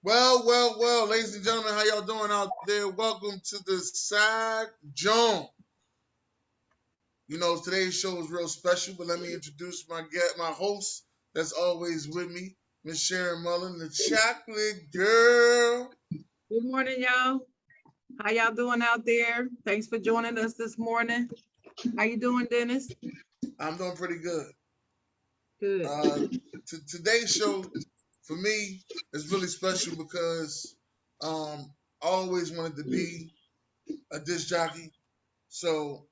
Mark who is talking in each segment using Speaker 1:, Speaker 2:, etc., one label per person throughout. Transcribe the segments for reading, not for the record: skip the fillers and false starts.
Speaker 1: Well, ladies and gentlemen, how y'all doing out there? Welcome to the side, Jawn. Today's show is real special, but let me introduce my host that's always with me, Miss Sharon Mullen, the chocolate girl.
Speaker 2: Good morning, y'all. How y'all doing out there? Thanks for joining us this morning. How you doing, Dennis?
Speaker 1: I'm doing pretty good.
Speaker 2: Good.
Speaker 1: Today's show, for me, is really special because I always wanted to be a disc jockey. So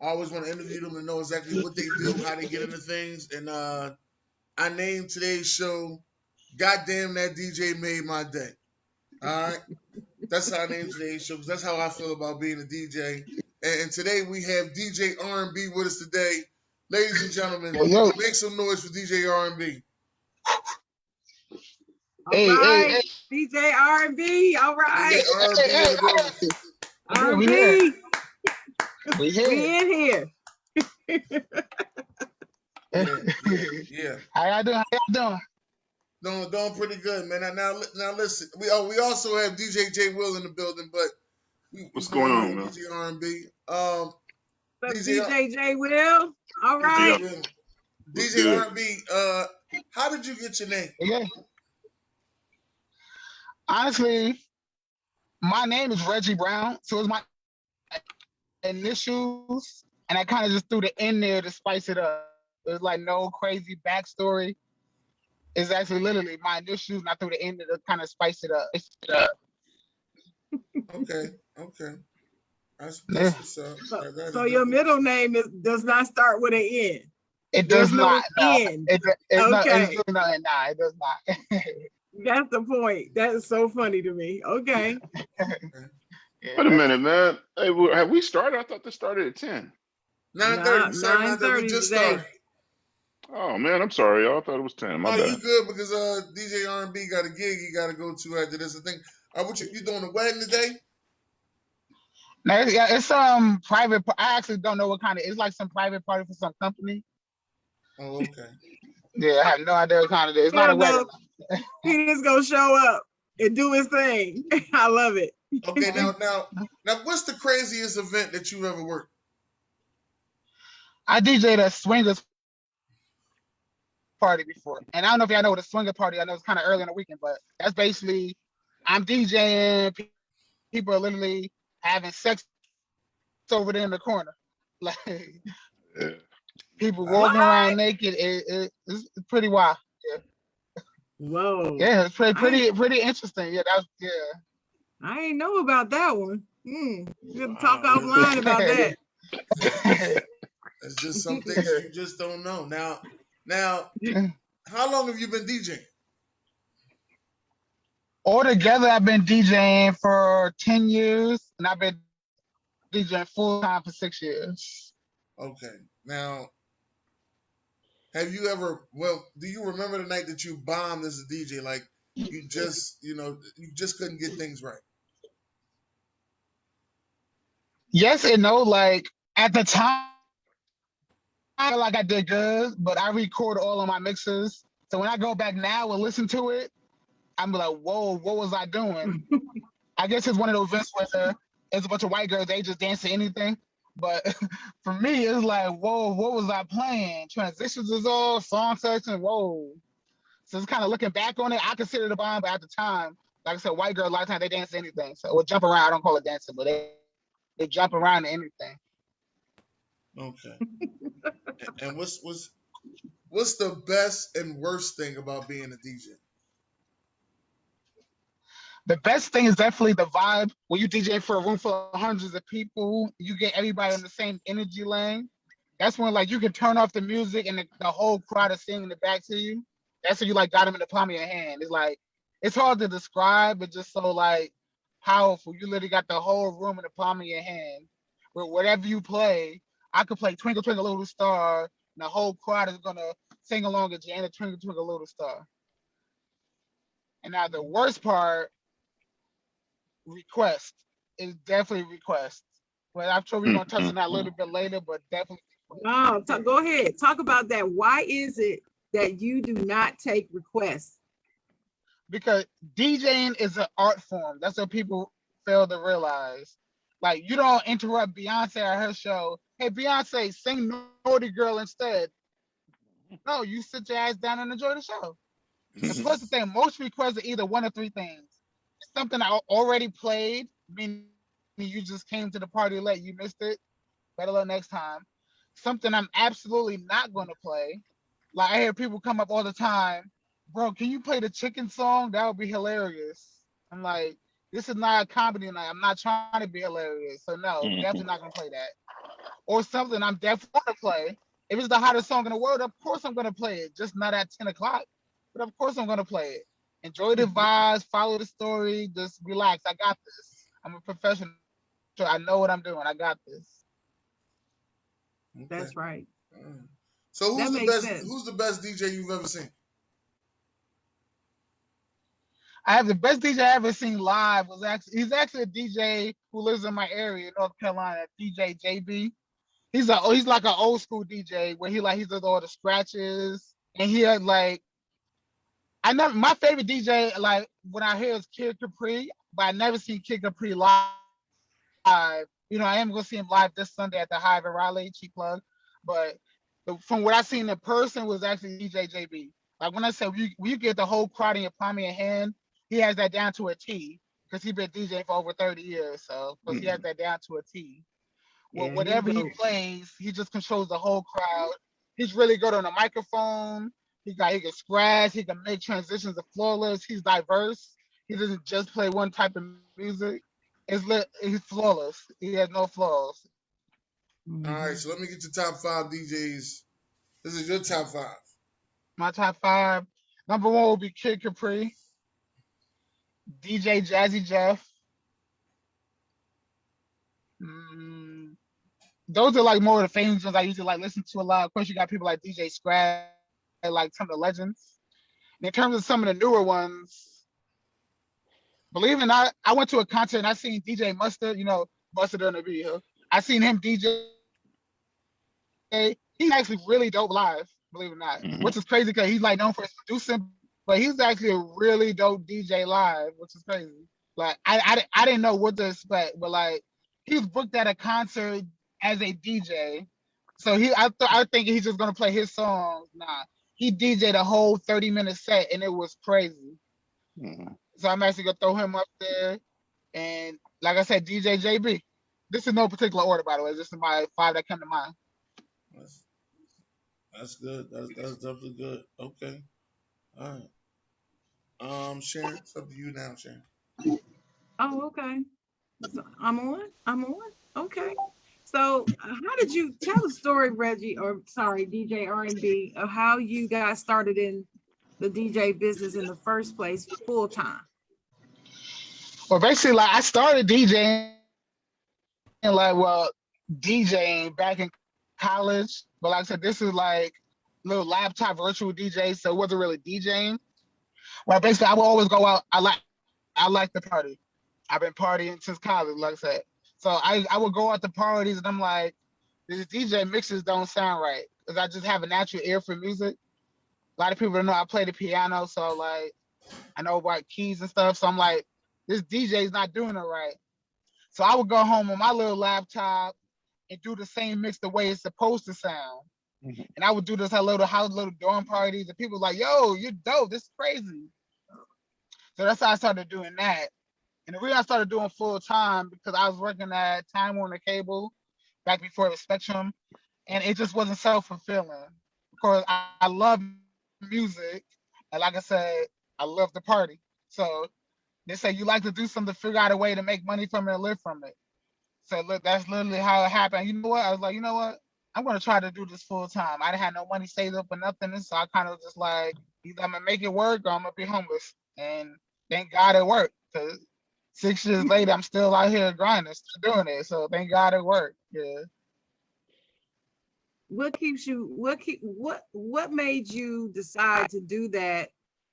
Speaker 1: I always want to interview them and know exactly what they do, how they get into things. And I named today's show, Goddamn That DJ Made My Day. All right? That's how I named today's show because that's how I feel about being a DJ. And today we have DJ R&B with us today. Ladies and gentlemen, make some noise for DJ R&B.
Speaker 2: All right. DJ R&B. All right. R&B. We in here.
Speaker 1: Yeah.
Speaker 3: How y'all doing?
Speaker 1: Doing pretty good, man. Now listen. We also have DJ J Will in the building, but
Speaker 4: what's going on, man?
Speaker 1: DJ R&B.
Speaker 2: DJ J Will. All right.
Speaker 1: DJ R&B. How did you get your name?
Speaker 3: Yeah. Honestly, my name is Reggie Brown, so it's my initials, and I kind of just threw the N there to spice it up. There's like no crazy backstory. It's actually literally my initials, and I threw the N there to kind of spice it up.
Speaker 1: Okay. That's what's up.
Speaker 2: So your middle name does not start with an N.
Speaker 3: It does not. No.
Speaker 2: N.
Speaker 3: It does not.
Speaker 2: That's the point. That is so funny to me. Okay.
Speaker 4: Wait a minute, man. Hey, have we started? I thought this started at 10.
Speaker 1: 9:30. 9:30. We just started.
Speaker 4: Oh man, I'm sorry, y'all. I thought it was 10. My bad.
Speaker 1: You good because DJ R&B got a gig he got to go to after this. I think. What you doing a wedding today?
Speaker 3: No, it's private. I actually don't know what kind of. It's like some private party for some company.
Speaker 1: Oh, okay.
Speaker 3: Yeah, I have no idea what kind of it is. It's not a wedding.
Speaker 2: He just gonna show up and do his thing. I love it.
Speaker 1: Okay, now, what's the craziest event that you ever worked?
Speaker 3: I DJ'd a swingers party before, and I don't know if y'all know what a swinger party. I know it's kind of early in the weekend, but that's basically I'm DJing. People are literally having sex over there in the corner, like people walking around naked. It's pretty wild. Yeah.
Speaker 2: Whoa.
Speaker 3: Yeah, it's pretty interesting. Yeah,
Speaker 2: I ain't know about that one. We're gonna talk offline about that.
Speaker 1: It's just some things you just don't know. Now, how long have you been DJing?
Speaker 3: Altogether, I've been DJing for 10 years, and I've been DJing full time for 6 years.
Speaker 1: Okay. Now, have you ever? Well, do you remember the night that you bombed as a DJ? Like you just couldn't get things right.
Speaker 3: Yes and no. Like at the time, I feel like I did good, but I record all of my mixes. So when I go back now and listen to it, I'm like, whoa, what was I doing? I guess it's one of those events where there's a bunch of white girls, they just dance to anything. But for me, it's like, whoa, what was I playing? Transitions is all, song section, whoa. So it's kind of looking back on it, I consider it a bomb, but at the time, like I said, white girls, a lot of times they dance to anything. So or jump around, I don't call it dancing, but they jump around to anything.
Speaker 1: Okay. And what's the best and worst thing about being a DJ?
Speaker 3: The best thing is definitely the vibe. When you DJ for a room full of hundreds of people, you get everybody in the same energy lane. That's when like you can turn off the music and the whole crowd is singing it back to you. That's when you like got them in the palm of your hand. It's like it's hard to describe, but just so like powerful. You literally got the whole room in the palm of your hand. Where whatever you play, I could play Twinkle Twinkle Little Star, and the whole crowd is gonna sing along at you and Twinkle Twinkle Little Star. And now the worst part, request is definitely request. But I'm sure we're gonna touch on that a little bit later, but definitely.
Speaker 2: No, go ahead. Talk about that. Why is it that you do not take requests?
Speaker 3: because DJing is an art form. That's what people fail to realize. Like you don't interrupt Beyonce at her show. Hey Beyonce, sing Naughty Girl instead. No, you sit your ass down and enjoy the show. And plus the thing, most requests are either one of three things. Something I already played, meaning you just came to the party late, you missed it. Better luck next time. Something I'm absolutely not going to play. Like I hear people come up all the time, bro. Can you play the chicken song? That would be hilarious. I'm like, this is not a comedy night. I'm not trying to be hilarious. So no, definitely not gonna play that. Or something I'm definitely gonna play. If it's the hottest song in the world, of course I'm gonna play it. Just not at 10 o'clock, but of course I'm gonna play it. Enjoy the vibes, follow the story, just relax. I got this. I'm a professional. I know what I'm doing. I got this.
Speaker 1: Okay.
Speaker 2: That's right.
Speaker 1: So
Speaker 2: That
Speaker 1: who's the
Speaker 2: makes
Speaker 1: best?
Speaker 2: sense.
Speaker 1: Who's the best DJ you've ever seen?
Speaker 3: I have the best DJ I ever seen live was he's actually a DJ who lives in my area, North Carolina, DJ JB. He's like an old school DJ where he does all the scratches and he had like my favorite DJ like when I hear is Kid Capri, but I never seen Kid Capri live. You know, I am gonna see him live this Sunday at the Hive in Raleigh, cheap plug. But from what I seen in person was actually DJ JB. Like when I said you get the whole crowd in your palm of your hand, he has that down to a T because he's been DJing for over 30 years. So because he has that down to a T. Well,
Speaker 2: Yeah, he's
Speaker 3: whatever he
Speaker 2: dope.
Speaker 3: plays, he just controls the whole crowd. He's really good on the microphone. He can scratch. He can make transitions of flawless. He's diverse. He doesn't just play one type of music. He's flawless. He has no flaws.
Speaker 1: All right, so let me get your top 5 DJs. This is your top 5.
Speaker 3: My top 5. Number 1 will be Kid Capri, DJ Jazzy Jeff. Those are like more of the famous ones I usually like listen to a lot. Of course, you got people like DJ Scratch, like some of the legends. And in terms of some of the newer ones, believe it or not, I went to a concert and I seen DJ Mustard, Mustard on the video. I seen him DJ. He's actually really dope live, believe it or not, which is crazy because he's like known for his producing, but he's actually a really dope DJ live, which is crazy. Like I didn't know what to expect, but like he was booked at a concert as a DJ. So I think he's just gonna play his songs. Nah, he DJ'd a whole 30-minute set and it was crazy. So I'm actually gonna throw him up there. And like I said, DJ JB. This is no particular order, by the way. This is my 5 that come to mind.
Speaker 1: That's good. That's definitely good. Okay. All right. Sharon, it's up to you now, Sharon.
Speaker 2: Oh, okay. So I'm on. Okay. So how did you tell the story, Reggie, or sorry, DJ R&B, of how you got started in the DJ business in the first place, full time?
Speaker 3: Well, basically, like I started DJing back in college. But like I said, this is like little laptop virtual DJ, so it wasn't really DJing. Well, basically, I would always go out. I like to party. I've been partying since college, like I said. So I would go out to parties and I'm like, these DJ mixes don't sound right because I just have a natural ear for music. A lot of people don't know I play the piano, so like I know about keys and stuff. So I'm like, this DJ's not doing it right. So I would go home on my little laptop and do the same mix the way it's supposed to sound. And I would do this at little dorm parties, and people were like, yo, you're dope. This is crazy. So that's how I started doing that. And the reason I started doing full time because I was working at Time Warner Cable back before the Spectrum, and it just wasn't self-fulfilling. Of course, I love music, and like I said, I love the party. So they say you like to do something, figure out a way to make money from it and live from it. So look, that's literally how it happened. You know what? I was like, you know what? I'm gonna try to do this full time. I didn't have no money saved up or nothing, so I kind of just like either I'm gonna make it work or I'm gonna be homeless. And thank God it worked. Cause 6 years later, I'm still out here grinding, still doing it. So thank God it worked. Yeah.
Speaker 2: What keeps you, what made you decide to do that?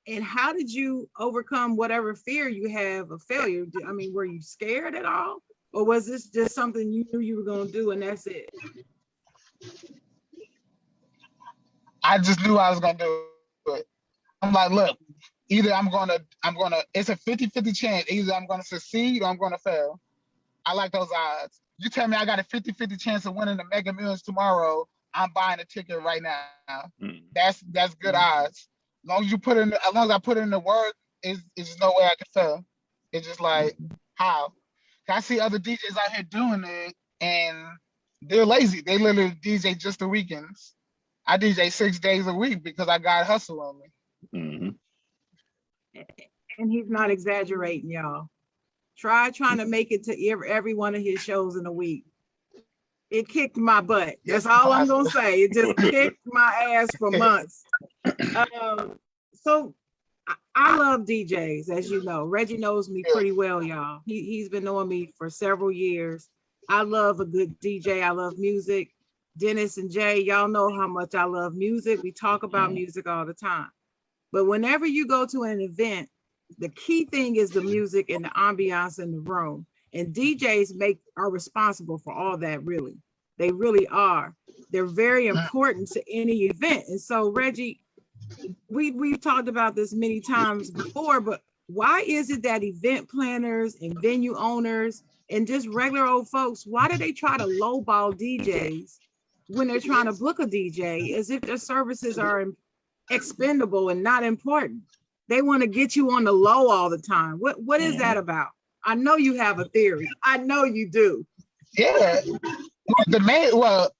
Speaker 2: And how did you overcome whatever fear you have of failure? I mean, were you scared at all? Or was this just something you knew you were gonna do and that's it?
Speaker 3: I just knew I was gonna do it. I'm like, look, either I'm gonna it's a 50-50 chance. Either I'm gonna succeed or I'm gonna fail. I like those odds. You tell me I got a 50-50 chance of winning the Mega Millions tomorrow, I'm buying a ticket right now.
Speaker 4: Mm.
Speaker 3: That's good odds. As long as I put in the work, it's just no way I can fail. It's just like how. I see other DJs out here doing it and they're lazy. They literally DJ just the weekends. I DJ 6 days a week because I got hustle on me.
Speaker 4: Mm-hmm.
Speaker 2: And he's not exaggerating, y'all. Trying to make it to every one of his shows in a week. It kicked my butt. That's all I'm gonna say. It just kicked my ass for months. So I love DJs, as you know. Reggie knows me pretty well, y'all. He's been knowing me for several years. I love a good DJ. I love music. Dennis and Jay, y'all know how much I love music. We talk about music all the time. But whenever you go to an event, the key thing is the music and the ambiance in the room. And DJs are responsible for all that, really. They really are. They're very important to any event. And so, Reggie, we've talked about this many times before, but why is it that event planners and venue owners and just regular old folks, why do they try to lowball DJs when they're trying to book a DJ as if their services are expendable and not important? They want to get you on the low all the time. What is that about? I know you have a theory. I know you do.
Speaker 3: Yeah.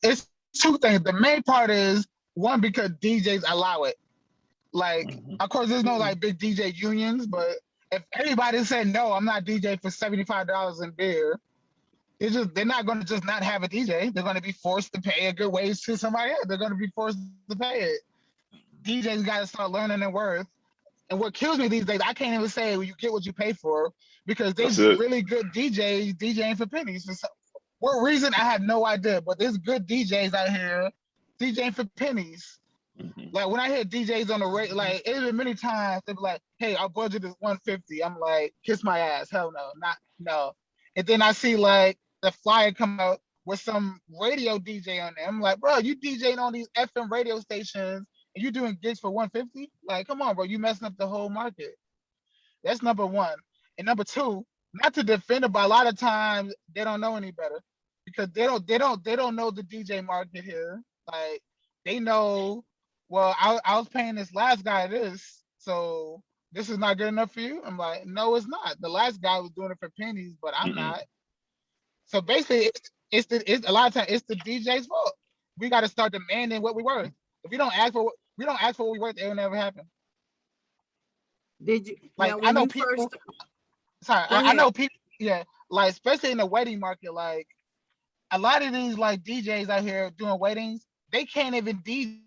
Speaker 3: It's two things. The main part is one, because DJs allow it. Like, of course, there's no like big DJ unions, but if everybody said no, I'm not DJ for $75 in beer, they're not going to just not have a DJ. They're going to be forced to pay a good wage to somebody else. They're going to be forced to pay it. DJs got to start learning their worth. And what kills me these days, I can't even say you get what you pay for, because there's really good DJs DJing for pennies. For what reason, I have no idea. But there's good DJs out here DJing for pennies. Mm-hmm. Like when I hear DJs on the radio, like it's been many times they be like, "Hey, our budget is $150." I'm like, "Kiss my ass, hell no." And then I see like the flyer come out with some radio DJ on there. I'm like, "Bro, you DJing on these FM radio stations and you doing gigs for $150? Like, come on, bro, you messing up the whole market." That's number one. And number two, not to defend it, but a lot of times they don't know any better, because they don't know the DJ market here. Like they know, well, I was paying this last guy this, so this is not good enough for you. I'm like, no, it's not. The last guy was doing it for pennies, but I'm not. So basically, it's a lot of times it's the DJ's fault. We got to start demanding what we worth. If we don't ask for what we worth, it will never happen.
Speaker 2: Did you?
Speaker 3: Like I know people. I know people. Yeah, like especially in the wedding market, like a lot of these like DJs out here doing weddings, they can't even DJ,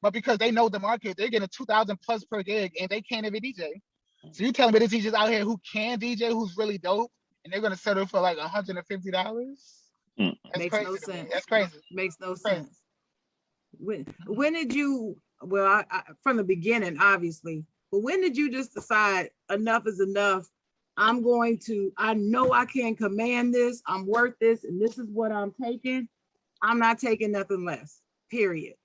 Speaker 3: but because they know the market, they're getting 2,000 plus per gig, and they can't even DJ. So you telling me there's DJs out here who can DJ, who's really dope, and they're gonna settle for like $150?
Speaker 2: Makes
Speaker 3: crazy
Speaker 2: no sense.
Speaker 3: That's crazy.
Speaker 2: Makes no sense. When did you? Well, I from the beginning, obviously, but when did you just decide enough is enough? I know I can command this. I'm worth this, and this is what I'm taking. I'm not taking nothing less. Period.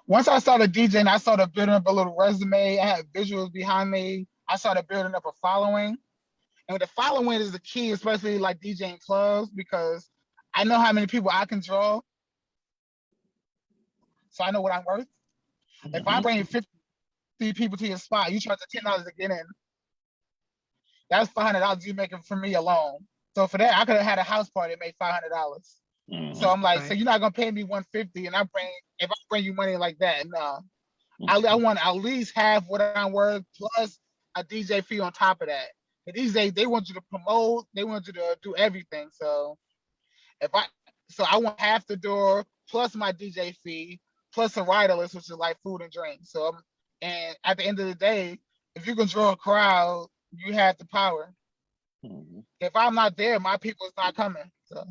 Speaker 3: Once I started DJing, I started building up a little resume. I had visuals behind me. I started building up a following. And the following is the key, especially like DJing clubs, because I know how many people I can draw. So I know what I'm worth. If I bring 50 people to your spot, you charge $10 to get in. That's $500 you making for me alone. So for that, I could have had a house party and made $500. So I'm like, so you're not gonna pay me $150, and if I bring you money like that, no. I want at least half what I'm worth plus a DJ fee on top of that. And these days they want you to promote, they want you to do everything. So I want half the door plus my DJ fee plus a rider list, which is like food and drink. So and at the end of the day, if you can draw a crowd, you have the power. If I'm not there, my people's not coming. So.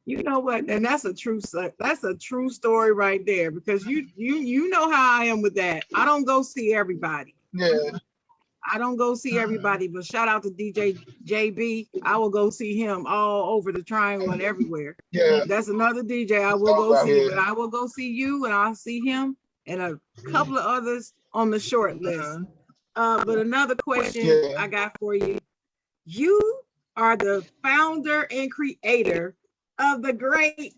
Speaker 2: You know what? And that's a true story right there, because you know how I am with that. I don't go see everybody.
Speaker 3: Yeah.
Speaker 2: I don't go see everybody, but shout out to DJ JB. I will go see him all over the triangle and everywhere.
Speaker 3: Yeah.
Speaker 2: That's another DJ I will go see, but I will go see you and I'll see him. and a couple of others on the short list. But another question I got for you. You are the founder and creator of the great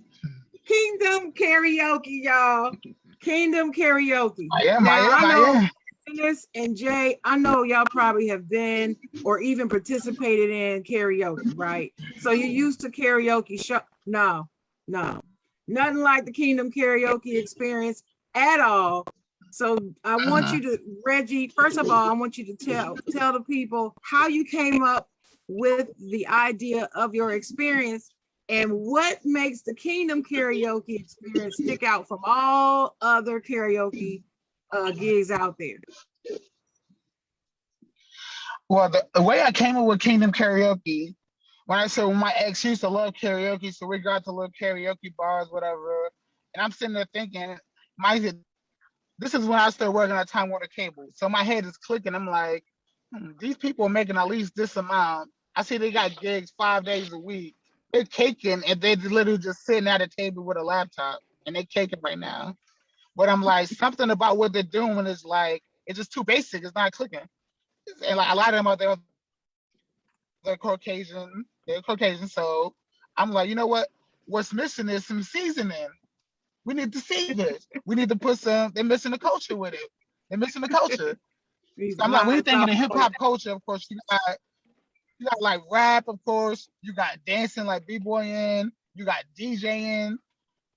Speaker 2: Kingdom Karaoke, y'all. Kingdom Karaoke.
Speaker 3: I am.
Speaker 2: Dennis and Jay, I know y'all probably have been or even participated in karaoke, right? So you're used to karaoke show. No, nothing like the Kingdom Karaoke experience at all. So I want you to, Reggie, first of all, I want you to tell the people how you came up with the idea of your experience and what makes the Kingdom Karaoke experience stick out from all other karaoke gigs out there.
Speaker 3: Well, the way I came up with Kingdom Karaoke, when my ex used to love karaoke, so we got to little karaoke bars, whatever. And I'm sitting there thinking, this is when I started working at Time Warner Cable. So my head is clicking. I'm like, these people are making at least this amount. I see they got gigs 5 days a week. They're caking, and they're literally just sitting at a table with a laptop, and they're caking right now. But I'm like, something about what they're doing is like, it's just too basic. It's not clicking. And like a lot of them are there, they're Caucasian. So I'm like, you know what? What's missing is some seasoning. We need to see this. We need to put some. They're missing the culture with it. They're missing the culture. So I'm like, when you think of the hip hop culture, of course, you got like rap, of course. You got dancing, like b-boying. You got DJing.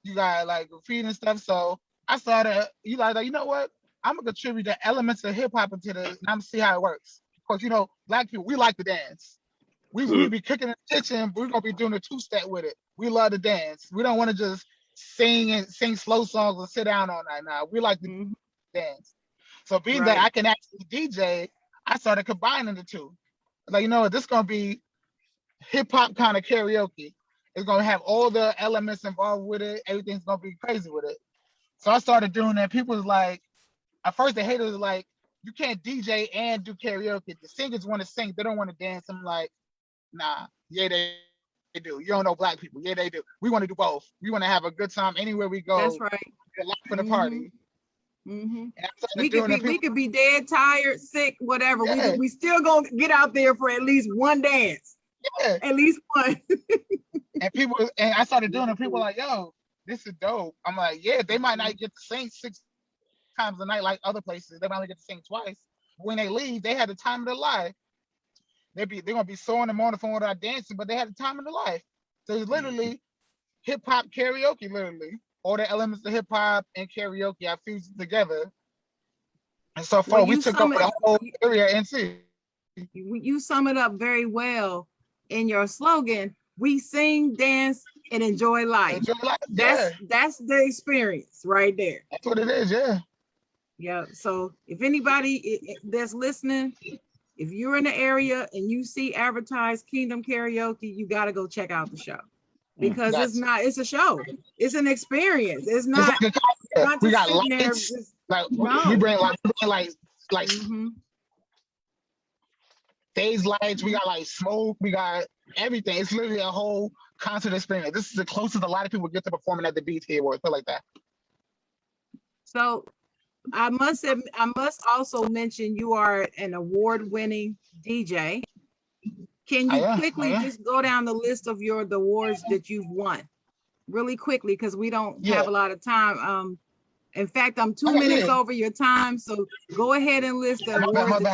Speaker 3: You got like graffiti and stuff. So I started. You know what? I'm gonna contribute the elements of hip hop into this, and I'm gonna see how it works. Of course, black people, we like to dance. We be cooking in the kitchen, but we're gonna be doing a two-step with it. We love to dance. We don't want to just sing slow songs and sit down all night. Now we like to dance. So being that I can actually DJ, I started combining the two. Like, this is gonna be hip hop kind of karaoke. It's gonna have all the elements involved with it. Everything's gonna be crazy with it. So I started doing that. People was like, at first the haters were like, you can't DJ and do karaoke. The singers want to sing, they don't want to dance. I'm like, nah, yeah, they do. You don't know black people. Yeah, they do. We want to do both. We want to have a good time anywhere we go.
Speaker 2: That's right.
Speaker 3: Life in the party.
Speaker 2: We could be dead, tired, sick, whatever. Yeah. We still gonna get out there for at least one dance. Yeah. At least one.
Speaker 3: and I started doing it. People were like, yo, this is dope. I'm like, yeah, they might not get to sing 6 times a night like other places. They might only get to sing twice. But when they leave, they had the time of their life. They're gonna be sore in the morning from without dancing, but they had the time of their life. So it's literally hip hop karaoke, literally. All the elements of hip hop and karaoke, I fused together. And so far, we took over the whole area and see.
Speaker 2: You sum it up very well in your slogan. We sing, dance, and enjoy life. That's the experience right there.
Speaker 3: That's what it is, yeah.
Speaker 2: Yeah. So if anybody that's listening, if you're in the area and you see advertised Kingdom Karaoke, you got to go check out the show. Because it's a show. It's an experience. It's not
Speaker 3: we got lights. We bring stage lights, we got like smoke, we got everything. It's literally a whole concert experience. This is the closest a lot of people get to performing at the BT Awards, stuff like that.
Speaker 2: So I must also mention you are an award-winning DJ. Can you quickly just go down the list of the awards that you've won really quickly, because we don't have a lot of time. In fact, I'm 2 minutes over your time, so go ahead and list the awards.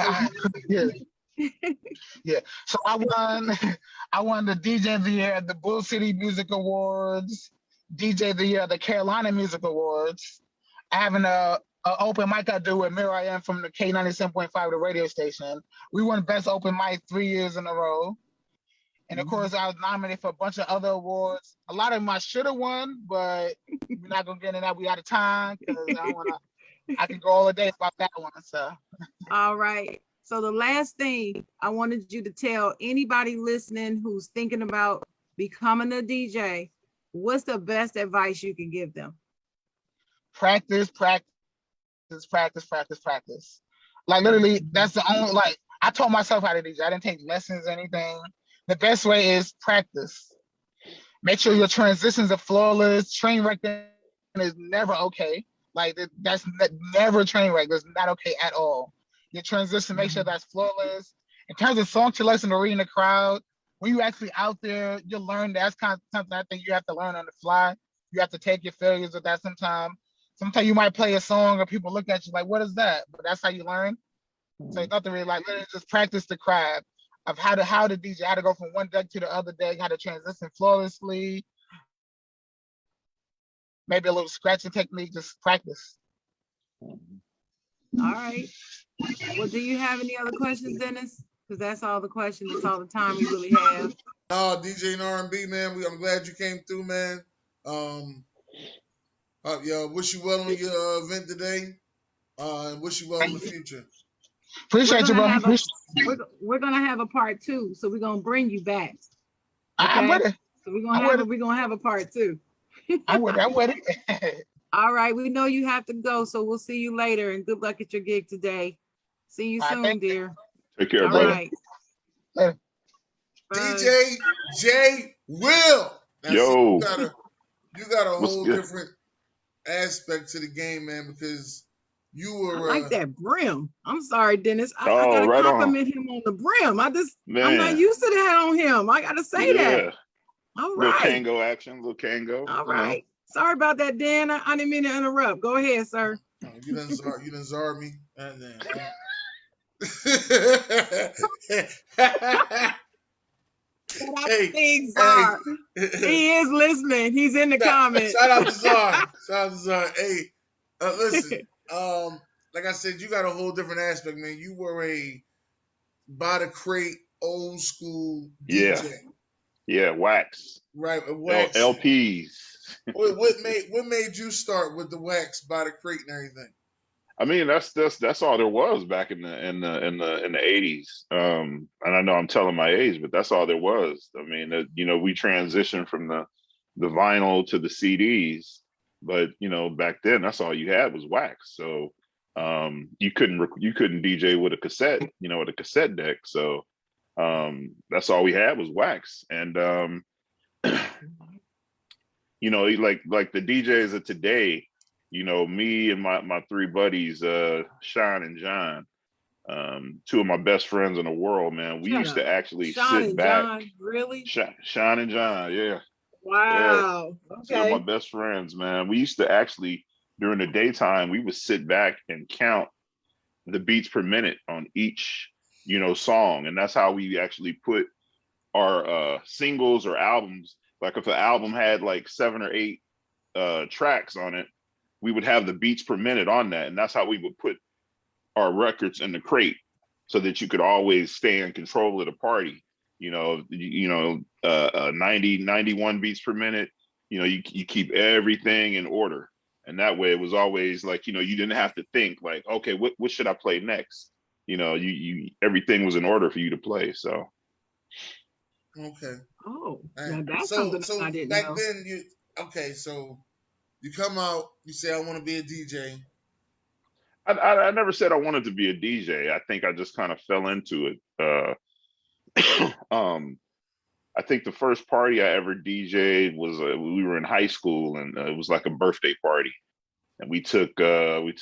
Speaker 3: Yeah. So I won the DJ of the Year at the Bull City Music Awards, DJ of the Year at the Carolina Music Awards. I have an open mic I do with Miriam from the K97.5, the radio station. We won Best Open Mic 3 years in a row. And of course, I was nominated for a bunch of other awards. A lot of them I should have won, but we're not gonna get into that. We out of time because I can go all the day about that one. So.
Speaker 2: All right. So the last thing I wanted you to tell anybody listening who's thinking about becoming a DJ, what's the best advice you can give them?
Speaker 3: Practice. Like literally, that's the only, like, I taught myself how to DJ. I didn't take lessons or anything. The best way is practice. Make sure your transitions are flawless. Train wrecking is never okay. Like that's never a train wreck. That's not okay at all. Your transition, make sure that's flawless. In terms of song selection or reading the crowd, when you actually out there, you learn that's kind of something I think you have to learn on the fly. You have to take your failures with that sometimes. Sometimes you might play a song or people look at you like, what is that? But that's how you learn. So you have to really like literally just practice the craft of how to DJ, how to go from one deck to the other deck, how to transition flawlessly, maybe a little scratching technique, just practice.
Speaker 2: All right. Well, do you have any other questions, Dennis? Because that's all the questions. That's all the time we really have.
Speaker 1: No, DJ and R&B, man. I'm glad you came through, man. Wish you well on your event today. And wish you well in the future.
Speaker 3: Appreciate you, bro.
Speaker 2: We're gonna have a part 2, so we're gonna bring you back.
Speaker 3: I'm
Speaker 2: Okay.
Speaker 3: with it.
Speaker 2: So we're gonna have a part 2.
Speaker 3: I'm with it.
Speaker 2: All right. We know you have to go, so we'll see you later. And good luck at your gig today. See you soon, dear.
Speaker 4: Take care,
Speaker 2: All
Speaker 4: brother.
Speaker 2: right.
Speaker 3: Later.
Speaker 1: DJ J Will. Now,
Speaker 4: Yo.
Speaker 1: see, you got a whole
Speaker 4: good?
Speaker 1: different aspect to the game, man, because you were
Speaker 2: I like that brim. I'm sorry, Dennis. I
Speaker 4: Oh,
Speaker 2: gotta
Speaker 4: right on.
Speaker 2: compliment him on the brim. I'm not
Speaker 4: Man.
Speaker 2: used to that on him. I gotta say that. All
Speaker 4: Little
Speaker 2: right.
Speaker 4: Kango action, little Kango.
Speaker 2: All right. Sorry about that, Dan. I didn't mean to interrupt. Go ahead, sir.
Speaker 1: You done czar me.
Speaker 2: Hey, Czar. He is listening. He's in the comments.
Speaker 1: Shout out to Czar. Hey, listen. Like I said, you got a whole different aspect, man. You were a by the crate, old school DJ.
Speaker 4: Yeah, wax.
Speaker 1: Right, wax.
Speaker 4: LPs.
Speaker 1: what made you start with the wax by the crate and everything?
Speaker 4: I mean, that's all there was back in the 80s. And I know I'm telling my age, but that's all there was. I mean, we transitioned from the vinyl to the CDs, but back then that's all you had was wax. So you couldn't DJ with a cassette, with a cassette deck. So that's all we had was wax. And like the DJs of today, me and my 3 buddies, Sean and Jawn, 2 of my best friends in the world, man. We used to actually sit back.
Speaker 2: Jawn, really?
Speaker 4: Sean and Jawn, yeah.
Speaker 2: Wow.
Speaker 4: Yeah.
Speaker 2: Okay.
Speaker 4: 2 of my best friends, man. We used to actually, during the daytime, we would sit back and count the beats per minute on each, song. And that's how we actually put our singles or albums. Like if an album had like 7 or 8 tracks on it, we would have the beats per minute on that. And that's how we would put our records in the crate so that you could always stay in control of the party. 90, 91 beats per minute, you keep everything in order. And that way it was always like, you didn't have to think like, okay, what should I play next? You everything was in order for you to play. So.
Speaker 1: Okay.
Speaker 2: Oh,
Speaker 1: now
Speaker 2: that's
Speaker 1: so
Speaker 2: something I didn't
Speaker 1: back
Speaker 2: know.
Speaker 1: then so you come out, you say I want to be a DJ.
Speaker 4: I never said I wanted to be a DJ. I think I just kind of fell into it. I think the first party I ever DJ'd was we were in high school, and it was like a birthday party, and we took my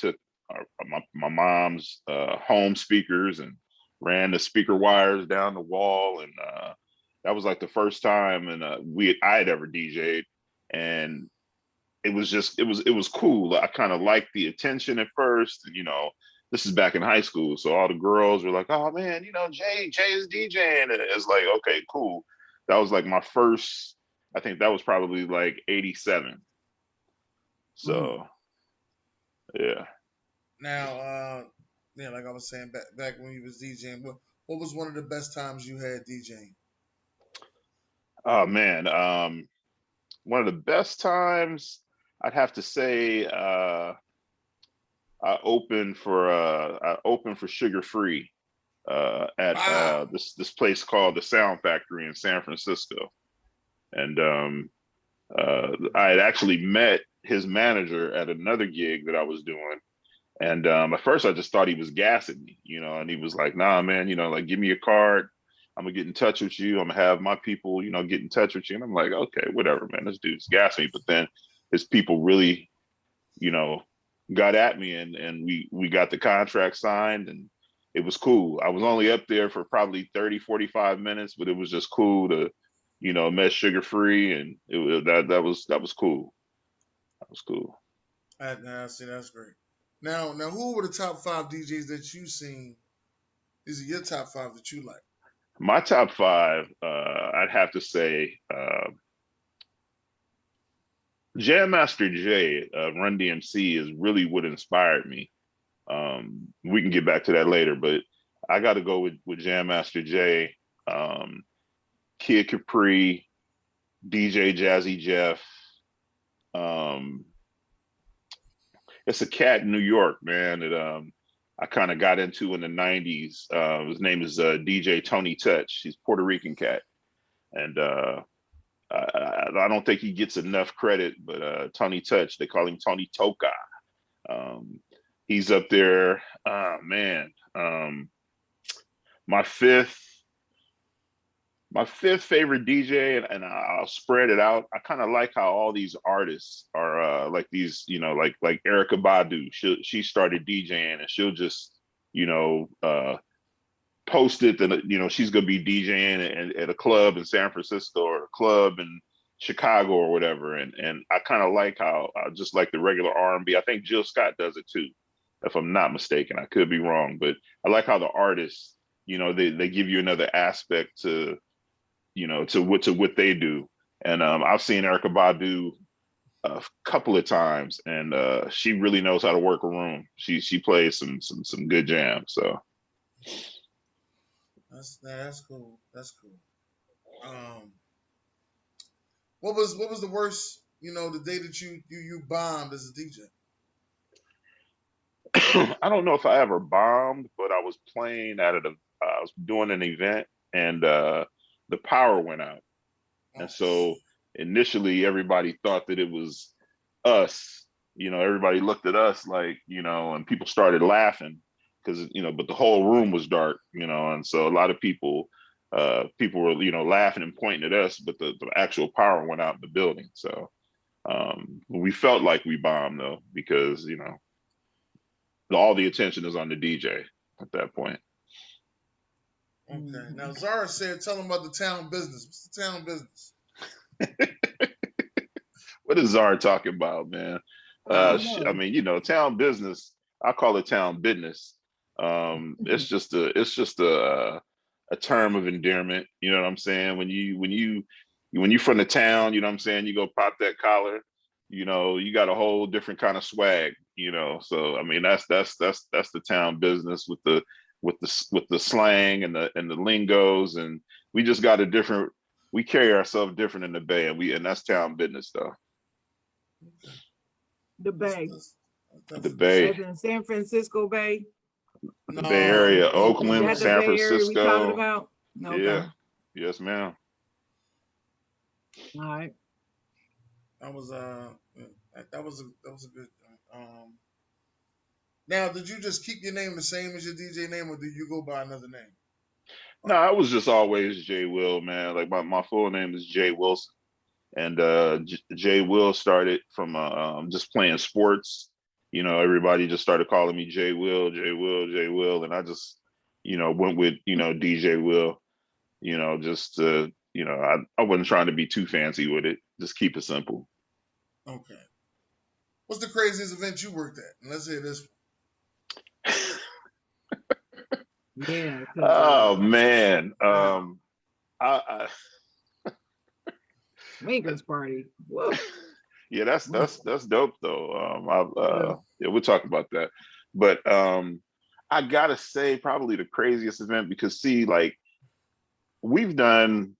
Speaker 4: mom's home speakers and ran the speaker wires down the wall, and that was like the first time, and I had ever DJ'd, and it was cool. I kind of liked the attention at first, this is back in high school, so all the girls were like, "Oh man, Jay is DJing," and it's like, okay, cool. That was like my first. I think that was probably like 87. So, yeah.
Speaker 1: Now, like I was saying back when you was DJing, what was one of the best times you had DJing?
Speaker 4: Oh man, one of the best times I'd have to say I opened for Sugar Free at this place called the Sound Factory in San Francisco, and I had actually met his manager at another gig that I was doing, and at first I just thought he was gassing me, and he was like, "Nah, man, like give me your card. I'm gonna get in touch with you. I'm gonna have my people, get in touch with you." And I'm like, "Okay, whatever, man. This dude's gassing me." But then his people really, got at me, and we got the contract signed, and it was cool. I was only up there for probably 30, 45 minutes, but it was just cool to, met Sugar Free, and that was cool. That was cool.
Speaker 1: Now, see, that's great. Now, who were the top five DJs that you seen? These are your top five that you like.
Speaker 4: My top five, I'd have to say, Jam Master Jay, Run DMC is really what inspired me. We can get back to that later, but I got to go with Jam Master Jay, Kid Capri, DJ Jazzy Jeff. Um, it's a cat in New York, man. That I kind of got into in the '90s. His name is DJ Tony Touch. He's Puerto Rican cat, and I don't think he gets enough credit. But Tony Touch, they call him Tony Toka. Um, he's up there. Man, my fifth my fifth favorite DJ, and I'll spread it out. I kind of like how all these artists are like these, like Erica Badu. She started DJing, and she'll just, post it that she's gonna be DJing at a club in San Francisco or a club in Chicago or whatever. And I kind of like how just like the regular R&B. I think Jill Scott does it too, if I'm not mistaken. I could be wrong, but I like how the artists, they give you another aspect to what they do. And I've seen Erica Badu a couple of times, and she really knows how to work a room. She plays some good jams. So
Speaker 1: That's cool. That's cool. What was the worst? The day that you bombed as a DJ.
Speaker 4: I don't know if I ever bombed, but I was playing I was doing an event, and the power went out. And
Speaker 1: Oh,
Speaker 4: so initially everybody thought that it was us. Everybody looked at us like, and people started laughing because, but the whole room was dark, and so a lot of people were, laughing and pointing at us, but the actual power went out in the building. So we felt like we bombed though, because, all the attention is on the DJ at that point.
Speaker 1: okay. Now Zara said, "Tell them about the town business. What's the town business?"
Speaker 4: What is Czar talking about, man?
Speaker 2: I don't know.
Speaker 4: Town business. I call it town business. It's just a term of endearment. You know what I'm saying? When you from the town, you know what I'm saying. You go pop that collar. You got a whole different kind of swag. So I mean, that's the town business with the slang and the lingos, and we just got a different. We carry ourselves different in the Bay, and that's town business though.
Speaker 1: Okay.
Speaker 2: The
Speaker 1: That's
Speaker 2: Bay,
Speaker 1: that's
Speaker 4: The
Speaker 1: that's a good
Speaker 4: Bay,
Speaker 2: as
Speaker 1: shit.
Speaker 2: in San Francisco Bay.
Speaker 4: the Bay
Speaker 1: No,
Speaker 4: Area,
Speaker 2: Is
Speaker 4: Oakland,
Speaker 2: that the
Speaker 1: Oakland.
Speaker 4: San
Speaker 2: Bay Area we talking
Speaker 4: Francisco.
Speaker 2: about? Okay.
Speaker 4: Yeah, yes, ma'am.
Speaker 2: All right.
Speaker 1: That was a good. Um, Now, did you just keep your name the same as your DJ name, or did you go by another name?
Speaker 4: No, I was just always Jay Will, man. Like my full name is Jay Wilson, and Jay Will started from just playing sports. Everybody just started calling me Jay Will, Jay Will, Jay Will, and I just went with DJ Will. Just I wasn't trying to be too fancy with it. Just keep it simple.
Speaker 1: Okay. What's the craziest event you worked at? And let's hear this
Speaker 2: Yeah, because
Speaker 4: Oh man,
Speaker 2: wow,
Speaker 4: I
Speaker 2: swingers party. Whoa.
Speaker 4: yeah, that's dope though.
Speaker 2: Yeah.
Speaker 4: Yeah, we'll talk about that. But I gotta say, probably the craziest event, because see, like we've done.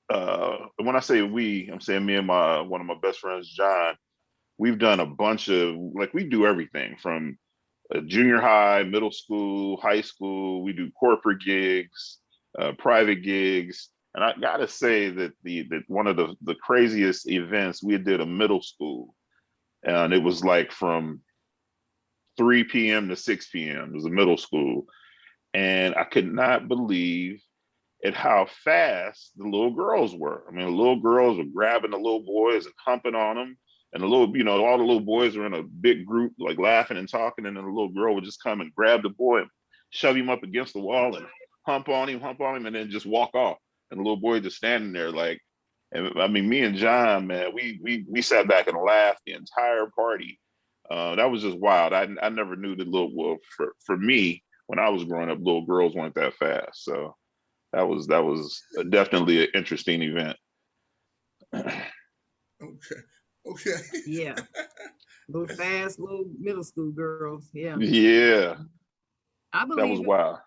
Speaker 4: When I say we, I'm saying me and my one of my best friends, John. We've done a bunch of, like, we do everything from junior high, middle school, high school. We do corporate gigs, private gigs. And I gotta say that that one of the craziest events, we did a middle school, and it was like from 3 p.m. to 6 p.m. It was a middle school, and I could not believe at how fast the little girls were. I mean, the little girls were grabbing the little boys and humping on them, and the little, all the little boys are in a big group, like laughing and talking, and then the little girl would just come and grab the boy and shove him up against the wall and hump on him, and then just walk off. And the little boy just standing there like, and I mean, me and John, man, we sat back and laughed the entire party. That was just wild. I never knew that little, well, for me, when I was growing up, little girls weren't that fast. So that was definitely an interesting event.
Speaker 1: Okay. Okay.
Speaker 2: Yeah. Little fast, little middle school girls. Yeah.
Speaker 4: Yeah,
Speaker 2: I
Speaker 4: that was
Speaker 2: believe it.
Speaker 4: wild.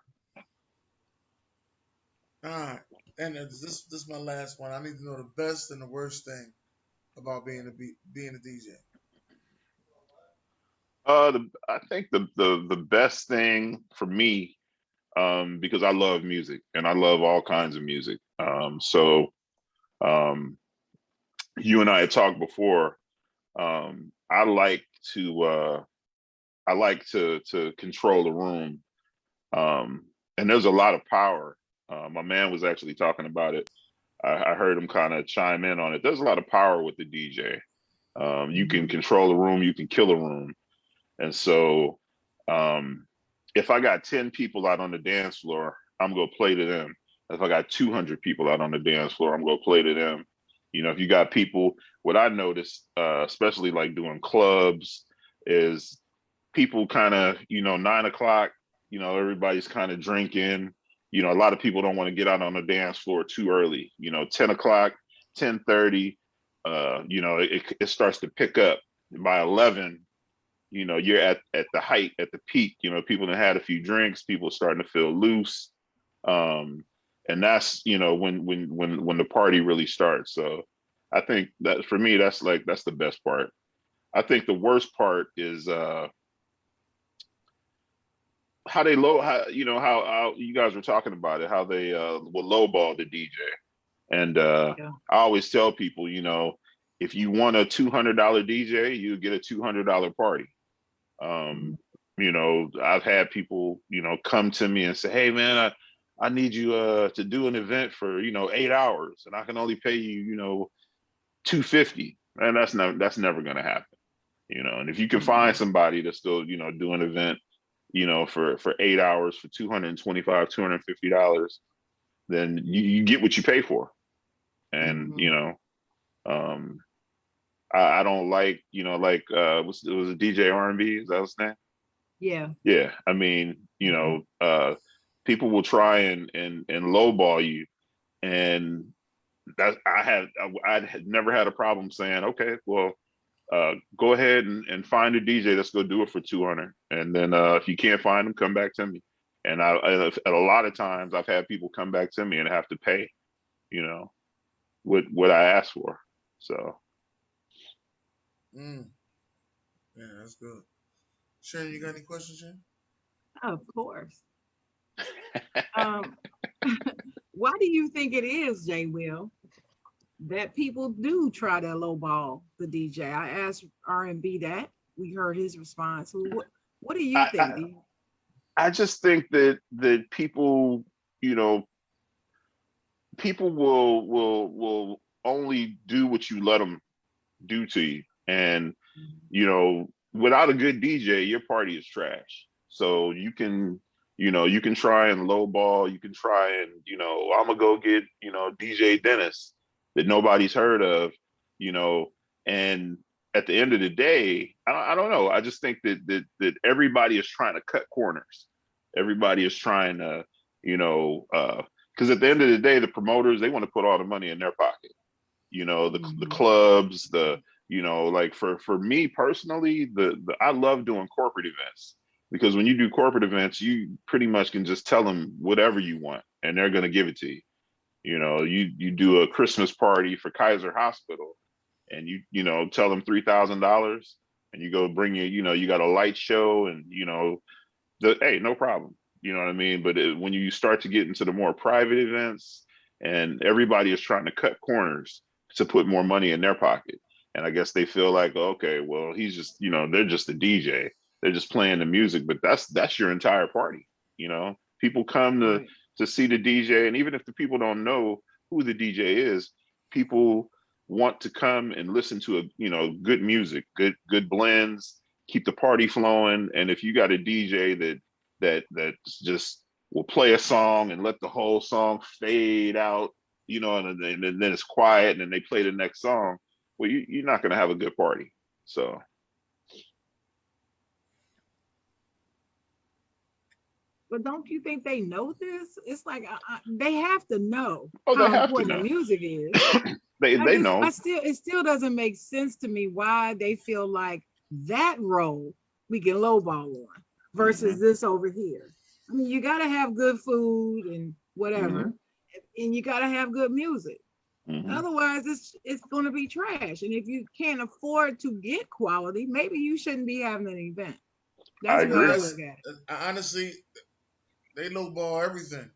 Speaker 1: All right. And this is my last one. I need to know the best and the worst thing about being a DJ.
Speaker 4: I think the best thing for me, because I love music and I love all kinds of music. So um, you and I had talked before. I like to to control the room, and there's a lot of power. My man was actually talking about it. I heard him kind of chime in on it. There's a lot of power with the DJ. You can
Speaker 2: Mhm.
Speaker 4: control the room, you can kill a room. And so if I got 10 people out on the dance floor, I'm going to play to them. If I got 200 people out on the dance floor, I'm going to play to them. If you got people, what I noticed, especially like doing clubs, is people kind of, 9 o'clock, everybody's kind of drinking. A lot of people don't want to get out on the dance floor too early. 10 o'clock, 10:30, it starts to pick up. By 11, you're at the height, at the peak. People that had a few drinks, people starting to feel loose, and that's when the party really starts. So I think that for me, that's the best part. I think the worst part is how they how you guys were talking about it, how they will lowball the DJ. And
Speaker 2: Yeah.
Speaker 4: I always tell people, if you want a $200 DJ, you get a $200 party.
Speaker 2: Mhm.
Speaker 4: I've had people, come to me and say, "Hey, man, I need you to do an event for 8 hours, and I can only pay you, 250." And that's never going to happen. And if you can find
Speaker 2: Mhm.
Speaker 4: somebody that's still, do an event, for 8 hours for 225, $250, then you get what you pay for. And
Speaker 2: Mhm.
Speaker 4: um, I don't like, it was a DJ R&B, is that his name?
Speaker 2: Yeah.
Speaker 4: Yeah, I mean,
Speaker 2: Mhm.
Speaker 4: people will try and lowball you, and that I had never had a problem saying, okay, well, go ahead and find a DJ that's gonna do it for 200, and then if you can't find them, come back to me. And at a lot of times I've had people come back to me and have to pay, you know, what I asked for. So
Speaker 1: Mm. Yeah, that's good. Sharon, you got any questions, Sharon?
Speaker 2: Of course. Um, why do you think it is, J. Will, that people do try to lowball the DJ? I asked R&B that. We heard his response. What do you
Speaker 4: I,
Speaker 2: think?
Speaker 4: I I just think that people, you know, people will only do what you let them do to you. And without a good DJ, your party is trash. So you can try and lowball, you can try and, I'm gonna go get, DJ Dennis that nobody's heard of, you know, and at the end of the day, I don't know. I just think that everybody is trying to cut corners. Everybody is trying to, because at the end of the day, the promoters, they want to put all the money in their pocket. The
Speaker 2: Mhm.
Speaker 4: clubs, like for me personally, the I love doing corporate events, because when you do corporate events, you pretty much can just tell them whatever you want and they're going to give it to you. You do a Christmas party for Kaiser Hospital, and tell them $3,000, and you go bring you got a light show, and hey, no problem. You know what I mean? But when you start to get into the more private events, and everybody is trying to cut corners to put more money in their pocket, and I guess they feel like, okay, well, he's just, they're just a DJ, they're just playing the music, but that's your entire party. People come to
Speaker 2: Right.
Speaker 4: see the DJ, and even if the people don't know who the DJ is, people want to come and listen to good music, good blends, keep the party flowing. And if you got a DJ that just will play a song and let the whole song fade out, and then it's quiet and then they play the next song, well, you're not going to have a good party. So.
Speaker 2: But don't you think they know this? It's like they have to know
Speaker 4: Oh, they
Speaker 2: how
Speaker 4: have to
Speaker 2: important
Speaker 4: know.
Speaker 2: the music is.
Speaker 4: They know.
Speaker 2: It still doesn't make sense to me why they feel like that role we can lowball on versus this over here. I mean, you got to have good food and whatever, and you got to have good music. Otherwise, it's going to be trash. And if you can't afford to get quality, maybe you shouldn't be having an event. That's the way I look at it.
Speaker 1: Honestly, they lowball everything.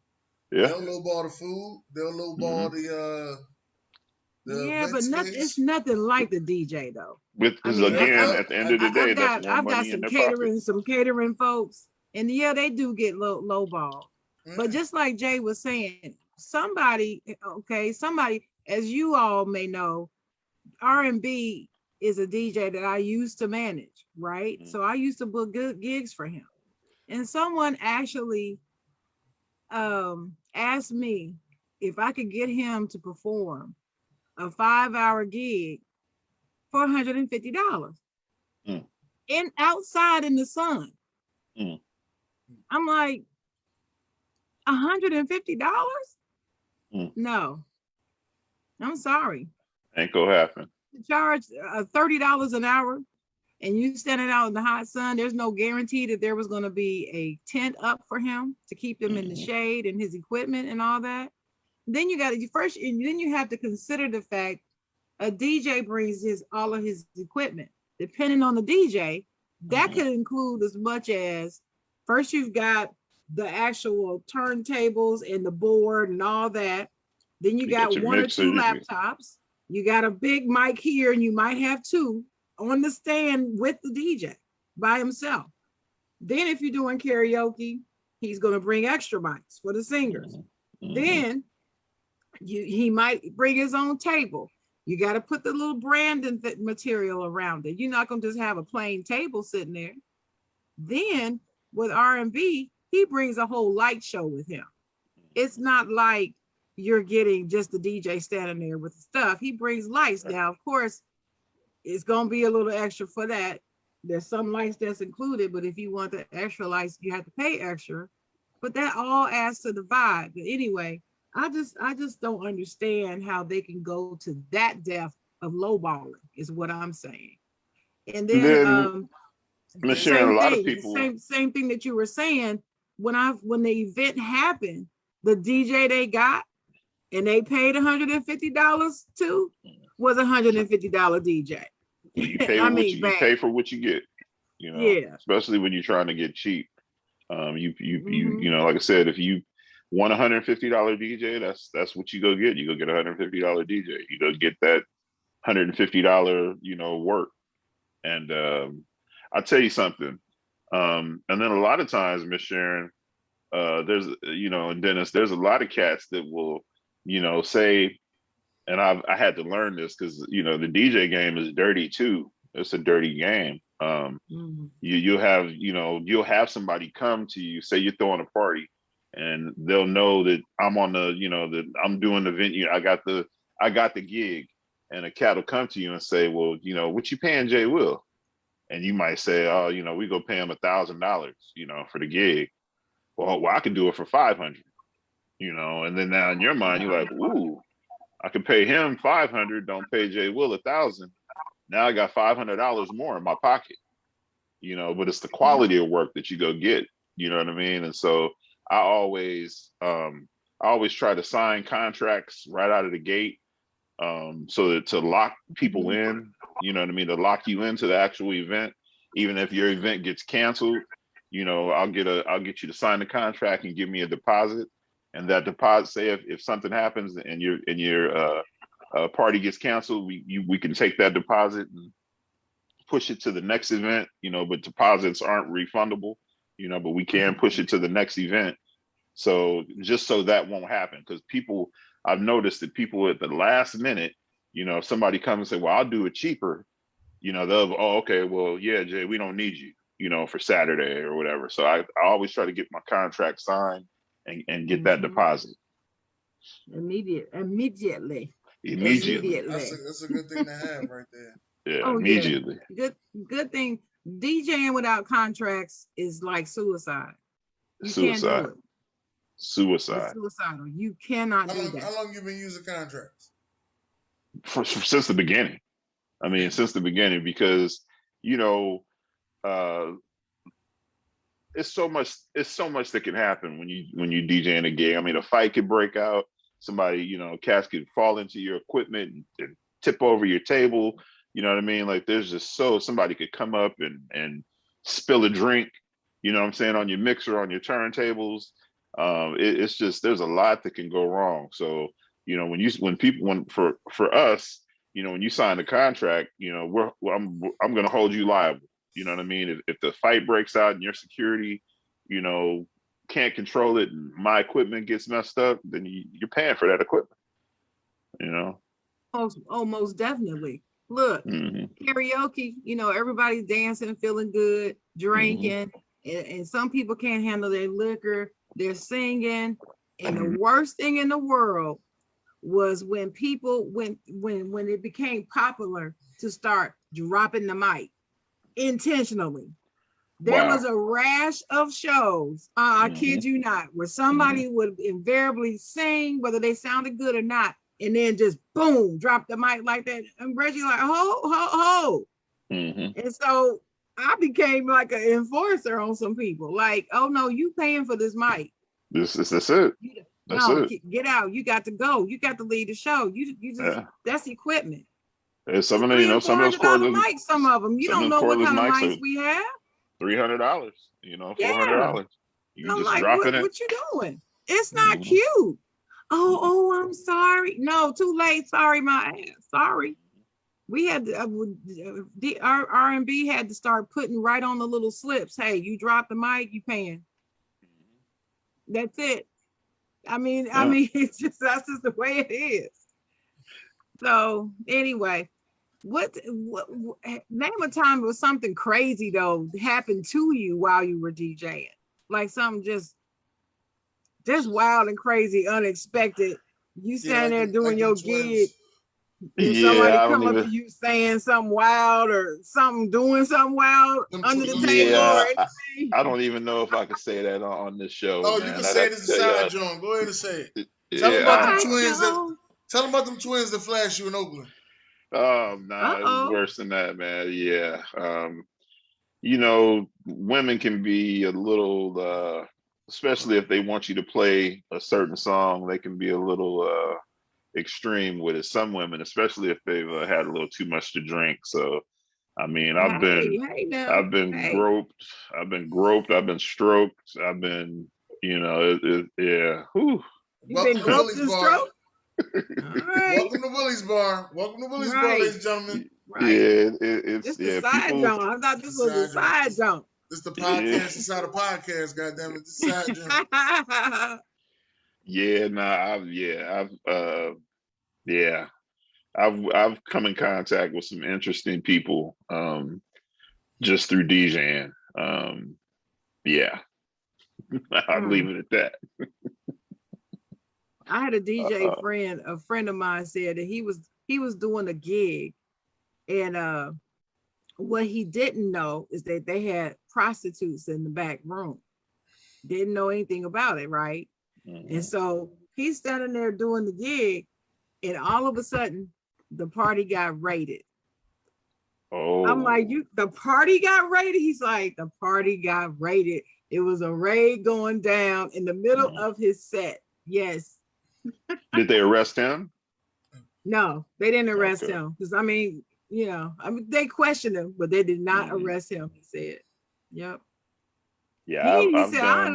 Speaker 4: Yeah.
Speaker 1: They'll lowball the food. They'll lowball the
Speaker 2: but it's nothing like the DJ though.
Speaker 4: Because again, at the end of the day, that's more money in their pocket.
Speaker 2: Some catering folks, and they do get lowball. But just like Jay was saying, somebody, as you all may know, R&B is a DJ that I used to manage, right? So I used to book good gigs for him, and someone actually asked me if I could get him to perform a 5-hour gig for $150 and outside in the sun. I'm like, $150? No, I'm sorry.
Speaker 4: Ain't gonna happen.
Speaker 2: Charge $30 an hour and you standing out in the hot sun. There's no guarantee that there was going to be a tent up for him to keep him in the shade and his equipment and all that. Then you have to consider the fact a DJ brings all of his equipment. Depending on the DJ, that could include as much as, first you've got the actual turntables and the board and all that. Then you got one or two laptops. You got a big mic here, and you might have two on the stand with the DJ by himself. Then if you're doing karaoke, he's going to bring extra mics for the singers. Then he might bring his own table. You got to put the little branding material around it. You're not going to just have a plain table sitting there. Then with R&B, he brings a whole light show with him. It's not like you're getting just the DJ standing there with the stuff. He brings lights. Now, of course, it's going to be a little extra for that. There's some lights that's included, but if you want the extra lights, you have to pay extra. But that all adds to the vibe. But anyway, I just don't understand how they can go to that depth of lowballing, is what I'm saying. And then
Speaker 4: Ms. Sharon, a lot of people,
Speaker 2: same thing that you were saying. When the event happened, the DJ they got and they paid $150 to was $150 DJ.
Speaker 4: You pay for what you get, especially when you're trying to get cheap. You like I said, if you want $150 DJ, that's what you go get. You go get $150 DJ. You go get that $150, work. And I'll tell you something. And then a lot of times, Miss Sharon, there's, and Dennis, there's a lot of cats that will, say, and I had to learn this because, the DJ game is dirty too. It's a dirty game. You'll have somebody come to you, say you're throwing a party, and they'll know that I'm on the, that I'm doing the venue. I got the gig, and a cat will come to you and say, well, what you paying Jay Will? And you might say, oh, we go pay him $1,000, for the gig. Well, I can do it for 500, and then now in your mind, you're like, ooh, I can pay him 500, don't pay Jay Will 1,000. Now I got $500 more in my pocket, but it's the quality of work that you go get, you know what I mean? And so I always try to sign contracts right out of the gate, so that to lock people in, you know what I mean, to lock you into the actual event. Even if your event gets canceled, I'll get you to sign the contract and give me a deposit. And that deposit, say if something happens and your party gets canceled, we can take that deposit and push it to the next event, but deposits aren't refundable, but we can push it to the next event. So just so that won't happen, because I've noticed that people at the last minute, You know, if somebody comes and say, well, I'll do it cheaper, you know, they'll, oh, okay, well, yeah, Jay, we don't need you, you know, for Saturday or whatever. So I always try to get my contract signed and get that
Speaker 2: Mm-hmm.
Speaker 4: deposit
Speaker 2: Immediately.
Speaker 4: immediately.
Speaker 1: That's a good thing to have right there.
Speaker 4: Yeah,
Speaker 2: Oh yeah.
Speaker 4: immediately.
Speaker 2: Good thing. DJing without contracts is like suicide. You can't do
Speaker 4: Suicide.
Speaker 2: it. It's
Speaker 4: Suicide.
Speaker 2: suicidal. You cannot
Speaker 1: How
Speaker 2: do
Speaker 1: long
Speaker 2: that.
Speaker 1: how long you been using contracts?
Speaker 4: Since the beginning. I mean, since the beginning, because, you know, uh, it's so much that can happen when you DJ in a gig. I mean, a fight could break out, somebody, you know, cats could fall into your equipment and tip over your table. You know what I mean? Like there's just somebody could come up and spill a drink, you know what I'm saying, on your mixer, on your turntables. It's just there's a lot that can go wrong. So, you know, when for us, you know, when you sign the contract, you know, I'm gonna hold you liable. You know what I mean? If the fight breaks out and your security, you know, can't control it and my equipment gets messed up, then you're paying for that equipment, you know?
Speaker 2: Most definitely. Look,
Speaker 4: Hmm.
Speaker 2: karaoke, you know, everybody's dancing, feeling good,
Speaker 4: Hmm.
Speaker 2: drinking, and some people can't handle their liquor. They're singing. And the
Speaker 4: Hmm.
Speaker 2: worst thing in the world was when people when it became popular to start dropping the mic intentionally. There was
Speaker 4: Wow.
Speaker 2: a rash of shows, I
Speaker 4: Hmm.
Speaker 2: kid you not, where
Speaker 4: Hmm.
Speaker 2: somebody would invariably sing, whether they sounded good or not, and then just boom, drop the mic like that. And Reggie like, ho, ho, ho.
Speaker 4: Hmm.
Speaker 2: And so I became like an enforcer on some people. Like, oh no, you paying for this mic.
Speaker 4: That's it. That's
Speaker 2: No,
Speaker 4: it.
Speaker 2: get out. You got to go. You got to lead the show. You just
Speaker 4: Yeah.
Speaker 2: that's equipment.
Speaker 4: And some
Speaker 2: It's
Speaker 4: of them, you
Speaker 2: three
Speaker 4: know,
Speaker 2: and four
Speaker 4: some of those
Speaker 2: hundred dollar
Speaker 4: cordless,
Speaker 2: mics. Some of them. You
Speaker 4: some of
Speaker 2: don't
Speaker 4: them
Speaker 2: know what
Speaker 4: cordless
Speaker 2: kind of
Speaker 4: mics
Speaker 2: mics
Speaker 4: are
Speaker 2: we have.
Speaker 4: $300. You know,
Speaker 2: Yeah.
Speaker 4: $400. You
Speaker 2: I'm
Speaker 4: just
Speaker 2: like,
Speaker 4: dropping it.
Speaker 2: what you doing? It's not
Speaker 4: Hmm.
Speaker 2: cute. Oh, I'm sorry. No, too late. Sorry, my ass. Sorry. We had to, the R&B had to start putting right on the little slips. Hey, you drop the mic, you paying. That's it. I
Speaker 4: Yeah.
Speaker 2: mean, that's just the way it is. So anyway, what name a time where something crazy though happened to you while you were DJing? Like something just wild and crazy, unexpected. You
Speaker 1: Yeah,
Speaker 2: standing there doing
Speaker 1: like them
Speaker 2: your gig
Speaker 1: twins.
Speaker 2: and
Speaker 4: Yeah,
Speaker 2: somebody
Speaker 4: I don't
Speaker 2: come up to
Speaker 4: even.
Speaker 2: you saying something wild or something doing something wild under the
Speaker 1: Them
Speaker 2: table
Speaker 1: twins.
Speaker 2: or
Speaker 4: Yeah,
Speaker 2: anything.
Speaker 4: I don't even know if I could say that on this show,
Speaker 1: Oh, you can
Speaker 4: man. I'd
Speaker 1: say
Speaker 4: have
Speaker 1: it
Speaker 4: to
Speaker 1: as a
Speaker 4: tell
Speaker 1: side,
Speaker 4: y'all.
Speaker 1: John. Go ahead and say it. Tell them about
Speaker 2: All
Speaker 1: them
Speaker 4: Yeah.
Speaker 2: right,
Speaker 1: twins that.
Speaker 2: Jawn.
Speaker 1: Tell them about them twins that flashed you in Oakland.
Speaker 4: Nah, it was
Speaker 2: Uh-oh.
Speaker 4: worse than that, man. Yeah. You know, women can be a little, especially if they want you to play a certain song, they can be a little extreme with it. Some women, especially if they've had a little too much to drink. So, I mean,
Speaker 2: Hey now.
Speaker 4: I've been
Speaker 2: Hey,
Speaker 4: groped, I've been stroked, I've been, you know, yeah. Whew.
Speaker 2: you been
Speaker 1: Welcome to
Speaker 2: groped
Speaker 1: Willie's
Speaker 2: and
Speaker 1: Bar.
Speaker 2: stroked? All right,
Speaker 1: Welcome to Willie's Bar. Welcome to Willie's Bar,
Speaker 2: right,
Speaker 1: ladies and gentlemen.
Speaker 2: right.
Speaker 4: Yeah, it's
Speaker 2: This the
Speaker 4: yeah.
Speaker 2: side
Speaker 4: People,
Speaker 2: jump. I thought
Speaker 1: It's the
Speaker 2: this was a
Speaker 1: side joint.
Speaker 2: side jump.
Speaker 1: This the
Speaker 4: yeah,
Speaker 1: podcast inside a podcast. Goddamn it, this side joint.
Speaker 4: yeah. Nah, yeah. I've come in contact with some interesting people, just through DJing. Yeah, I'll leave
Speaker 2: Hmm.
Speaker 4: it at that.
Speaker 2: I had a DJ
Speaker 4: Uh,
Speaker 2: friend, a friend of mine said that he was doing a gig, and what he didn't know is that they had prostitutes in the back room. Didn't know anything about it, right? And
Speaker 4: mhm.
Speaker 2: so he's standing there doing the gig, and all of a sudden, the party got raided. I'm like,
Speaker 4: Oh,
Speaker 2: the party got raided? He's like, the party got raided. It was a raid going down in the middle
Speaker 4: mhm.
Speaker 2: of his set. Yes.
Speaker 4: Did they arrest him?
Speaker 2: No, they didn't arrest
Speaker 4: Okay.
Speaker 2: him. Because they questioned him, but they did not
Speaker 4: Hmm.
Speaker 2: arrest him, he said. Yep.
Speaker 4: Yeah,
Speaker 2: He
Speaker 4: I've
Speaker 2: said,
Speaker 4: done.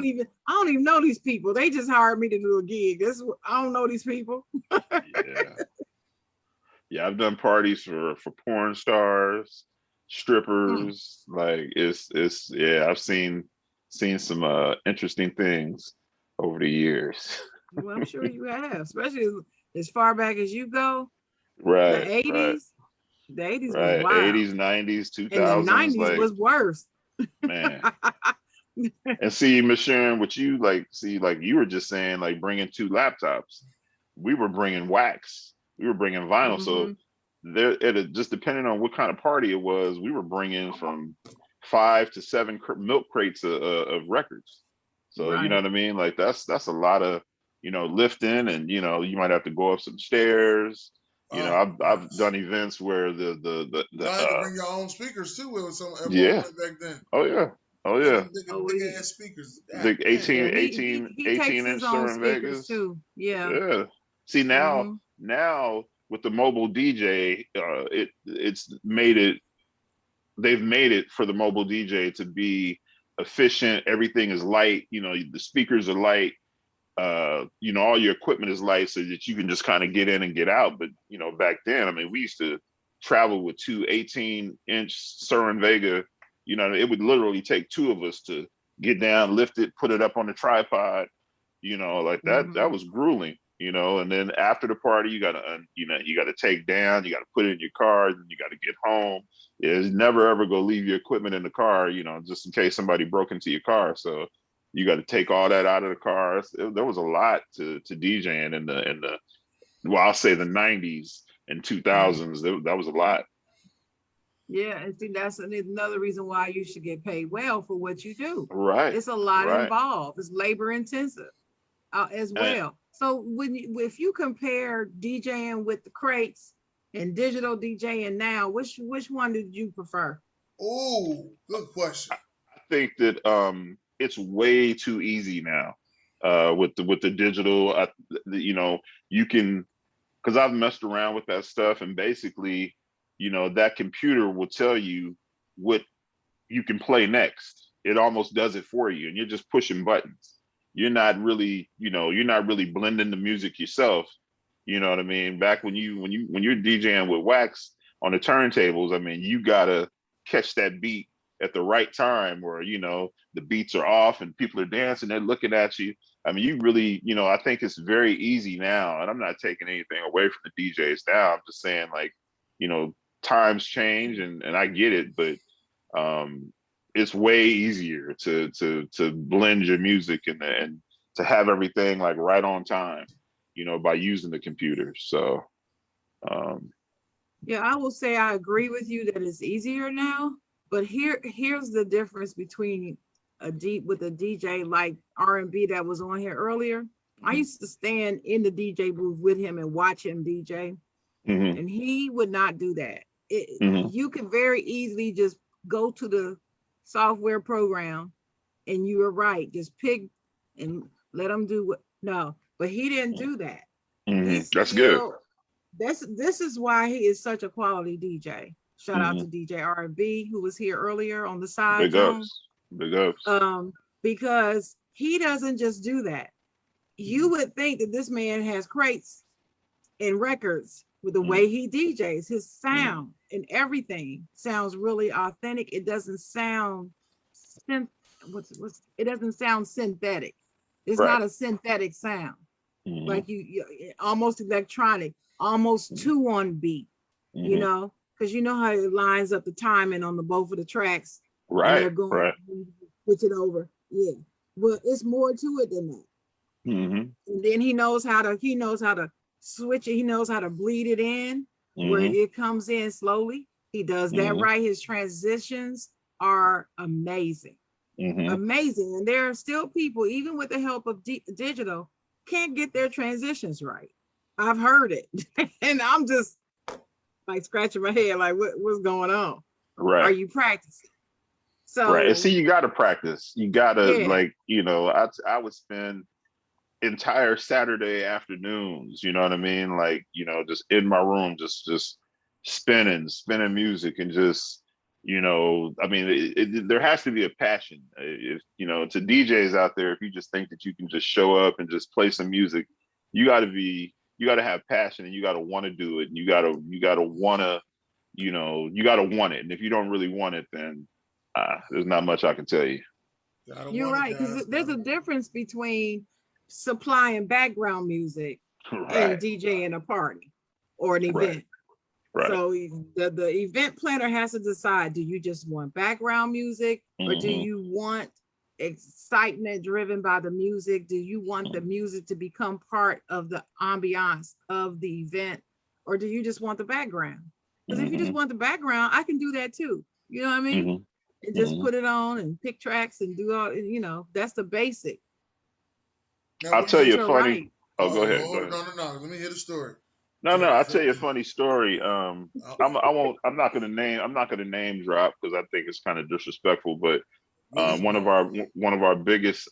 Speaker 2: I don't even know these people. They just hired me to do a gig. I don't know these people.
Speaker 4: Yeah, yeah, I've done parties for porn stars,
Speaker 2: Mm.
Speaker 4: strippers. Like it's yeah, I've seen some interesting things over the years.
Speaker 2: Well, I'm sure you have, especially as far back as you go. The
Speaker 4: Right, right,
Speaker 2: 80s, the 80s was
Speaker 4: right.
Speaker 2: wild.
Speaker 4: 80s, 90s,
Speaker 2: And the
Speaker 4: 2000s,
Speaker 2: 90s
Speaker 4: like
Speaker 2: was worse.
Speaker 4: man. And see, Miss Sharon, what you like, see, like you were just saying, like bringing two laptops. We were bringing wax. We were bringing vinyl. So
Speaker 2: Hmm.
Speaker 4: there, just depending on what kind of party it was, we were bringing from 5 to 7 milk crates of records. So you know
Speaker 2: Right.
Speaker 4: what I mean? Like that's a lot of lifting, and you might have to go up some stairs.
Speaker 1: Oh
Speaker 4: I've
Speaker 1: gosh.
Speaker 4: done events where the
Speaker 1: Y'all had to bring your own speakers too. It was some at one
Speaker 4: yeah,
Speaker 1: point back then.
Speaker 4: oh yeah, oh
Speaker 1: Man,
Speaker 4: yeah.
Speaker 1: them
Speaker 2: Oh,
Speaker 1: big ass speakers. God
Speaker 4: The
Speaker 1: damn.
Speaker 4: 18,
Speaker 2: yeah,
Speaker 4: 18,
Speaker 2: he takes
Speaker 4: 18
Speaker 2: his
Speaker 4: inch
Speaker 2: own
Speaker 4: Certain
Speaker 2: speakers
Speaker 4: Vegas.
Speaker 2: too. Yeah.
Speaker 4: Yeah. See
Speaker 2: Hmm.
Speaker 4: now with the mobile DJ, it's made it. They've made it for the mobile DJ to be efficient. Everything is light. The speakers are light. All your equipment is light, so that you can just kind of get in and get out. But back then, I mean, we used to travel with two 18-inch Surin Vega. It would literally take two of us to get down, lift it, put it up on the tripod. Like that.
Speaker 2: Hmm.
Speaker 4: That was grueling. And then after the party, you gotta, you gotta take down, you gotta put it in your car, then you gotta get home. It's never ever go leave your equipment in the car, just in case somebody broke into your car. So you got to take all that out of the car. There was a lot to DJing in the well, I'll say the 90s and 2000s. That was a lot.
Speaker 2: Yeah, and see, that's another reason why you should get paid well for what you do.
Speaker 4: Right,
Speaker 2: It's a lot
Speaker 4: right.
Speaker 2: involved. It's labor intensive as
Speaker 4: And
Speaker 2: well. So if you compare DJing with the crates and digital DJing now, which one did you prefer?
Speaker 1: Oh, good question.
Speaker 4: I think that it's way too easy now with the digital. You can, because I've messed around with that stuff, and basically, that computer will tell you what you can play next. It almost does it for you, and you're just pushing buttons. You're not really blending the music yourself. You know what I mean? Back when you're DJing with wax on the turntables, I mean, you gotta catch that beat at the right time, where the beats are off and people are dancing, they're looking at you. I mean, you really, I think it's very easy now, and I'm not taking anything away from the DJs now. I'm just saying, like, you know, times change, and I get it, but um, it's way easier to blend your music and to have everything like right on time, by using the computer. So um,
Speaker 2: Yeah, I will say I agree with you that it's easier now, but here's the difference between a DJ like R&B that was on here earlier. I used to stand in the DJ booth with him and watch him DJ,
Speaker 4: mhm,
Speaker 2: and he would not do that.
Speaker 4: mhm,
Speaker 2: You could very easily just go to the software program, and you were right, just pick and let him do what. No, but he didn't do that. He
Speaker 4: mhm. That's good.
Speaker 2: still this is why he is such a quality DJ. Shout out to
Speaker 4: Mhm.
Speaker 2: DJ R&B who was here earlier on the side
Speaker 4: Big
Speaker 2: zone.
Speaker 4: ups. Big ups.
Speaker 2: Um, because he doesn't just do that. You would think that this man has crates and records with the
Speaker 4: Mhm,
Speaker 2: way he DJs, his
Speaker 4: mhm.
Speaker 2: sound and everything sounds really authentic. It doesn't sound it doesn't sound synthetic. It's
Speaker 4: Right.
Speaker 2: not a synthetic sound.
Speaker 4: Mhm,
Speaker 2: Like you almost electronic, almost
Speaker 4: mhm,
Speaker 2: two on beat,
Speaker 4: mhm.
Speaker 2: because you know how it lines up the timing on the both of the tracks and
Speaker 4: Right.
Speaker 2: they're going
Speaker 4: Right.
Speaker 2: switch it over. Yeah. But it's more to it than that.
Speaker 4: Mhm,
Speaker 2: And then he knows how to switch it, he knows how to bleed it in where
Speaker 4: mhm,
Speaker 2: it comes in slowly. He does that
Speaker 4: mhm,
Speaker 2: right. His transitions are amazing.
Speaker 4: mhm.
Speaker 2: Amazing. And there are still people, even with the help of digital, can't get their transitions right. I've heard it. And I'm just like scratching my head, like, what's going on? Are
Speaker 4: Right.
Speaker 2: you practicing?
Speaker 4: Right. And see,
Speaker 2: So,
Speaker 4: you got to practice. You got to,
Speaker 2: yeah.
Speaker 4: like, I would spend entire Saturday afternoons, you know what I mean? Like, just in my room, just spinning music, and just, I mean, there has to be a passion. If, to DJs out there, if you just think that you can just show up and just play some music, you got to have passion, and you got to want to do it. And you got to want to, you got to want it. And if you don't really want it, then there's not much I can tell you.
Speaker 1: Gotta
Speaker 2: You're
Speaker 1: want it,
Speaker 2: right,
Speaker 1: gotta
Speaker 2: because there's
Speaker 1: gotta
Speaker 2: a
Speaker 1: want
Speaker 2: difference between supplying background music and
Speaker 4: Right.
Speaker 2: DJing a party. or an
Speaker 4: Right.
Speaker 2: event.
Speaker 4: Right.
Speaker 2: So the event planner has to decide, do you just want background music, or do
Speaker 4: Mm-hmm.
Speaker 2: you want excitement driven by the music? Do you want the music to become part of the ambiance of the event, or do you just want the background? Because if you just
Speaker 4: Mm-hmm.
Speaker 2: want the background, I can do that too. You know what I mean? And just
Speaker 4: Mm-hmm.
Speaker 2: put it on and pick tracks and do all, you know, that's the basic.
Speaker 1: Now,
Speaker 4: I'll
Speaker 1: what do
Speaker 4: tell
Speaker 1: you?
Speaker 2: But
Speaker 4: you a
Speaker 2: you're
Speaker 4: funny.
Speaker 2: right.
Speaker 4: Oh, go ahead. Go
Speaker 1: Oh,
Speaker 4: ahead.
Speaker 1: no, no, no. Let me hear the story.
Speaker 4: No, no.
Speaker 1: So,
Speaker 4: I'll
Speaker 1: so
Speaker 4: tell you a funny story.
Speaker 1: uh,
Speaker 4: I won't. I'm not gonna name. I'm not gonna name drop because I think it's kind of disrespectful. But
Speaker 1: go ahead,
Speaker 4: one
Speaker 1: bro.
Speaker 4: of our biggest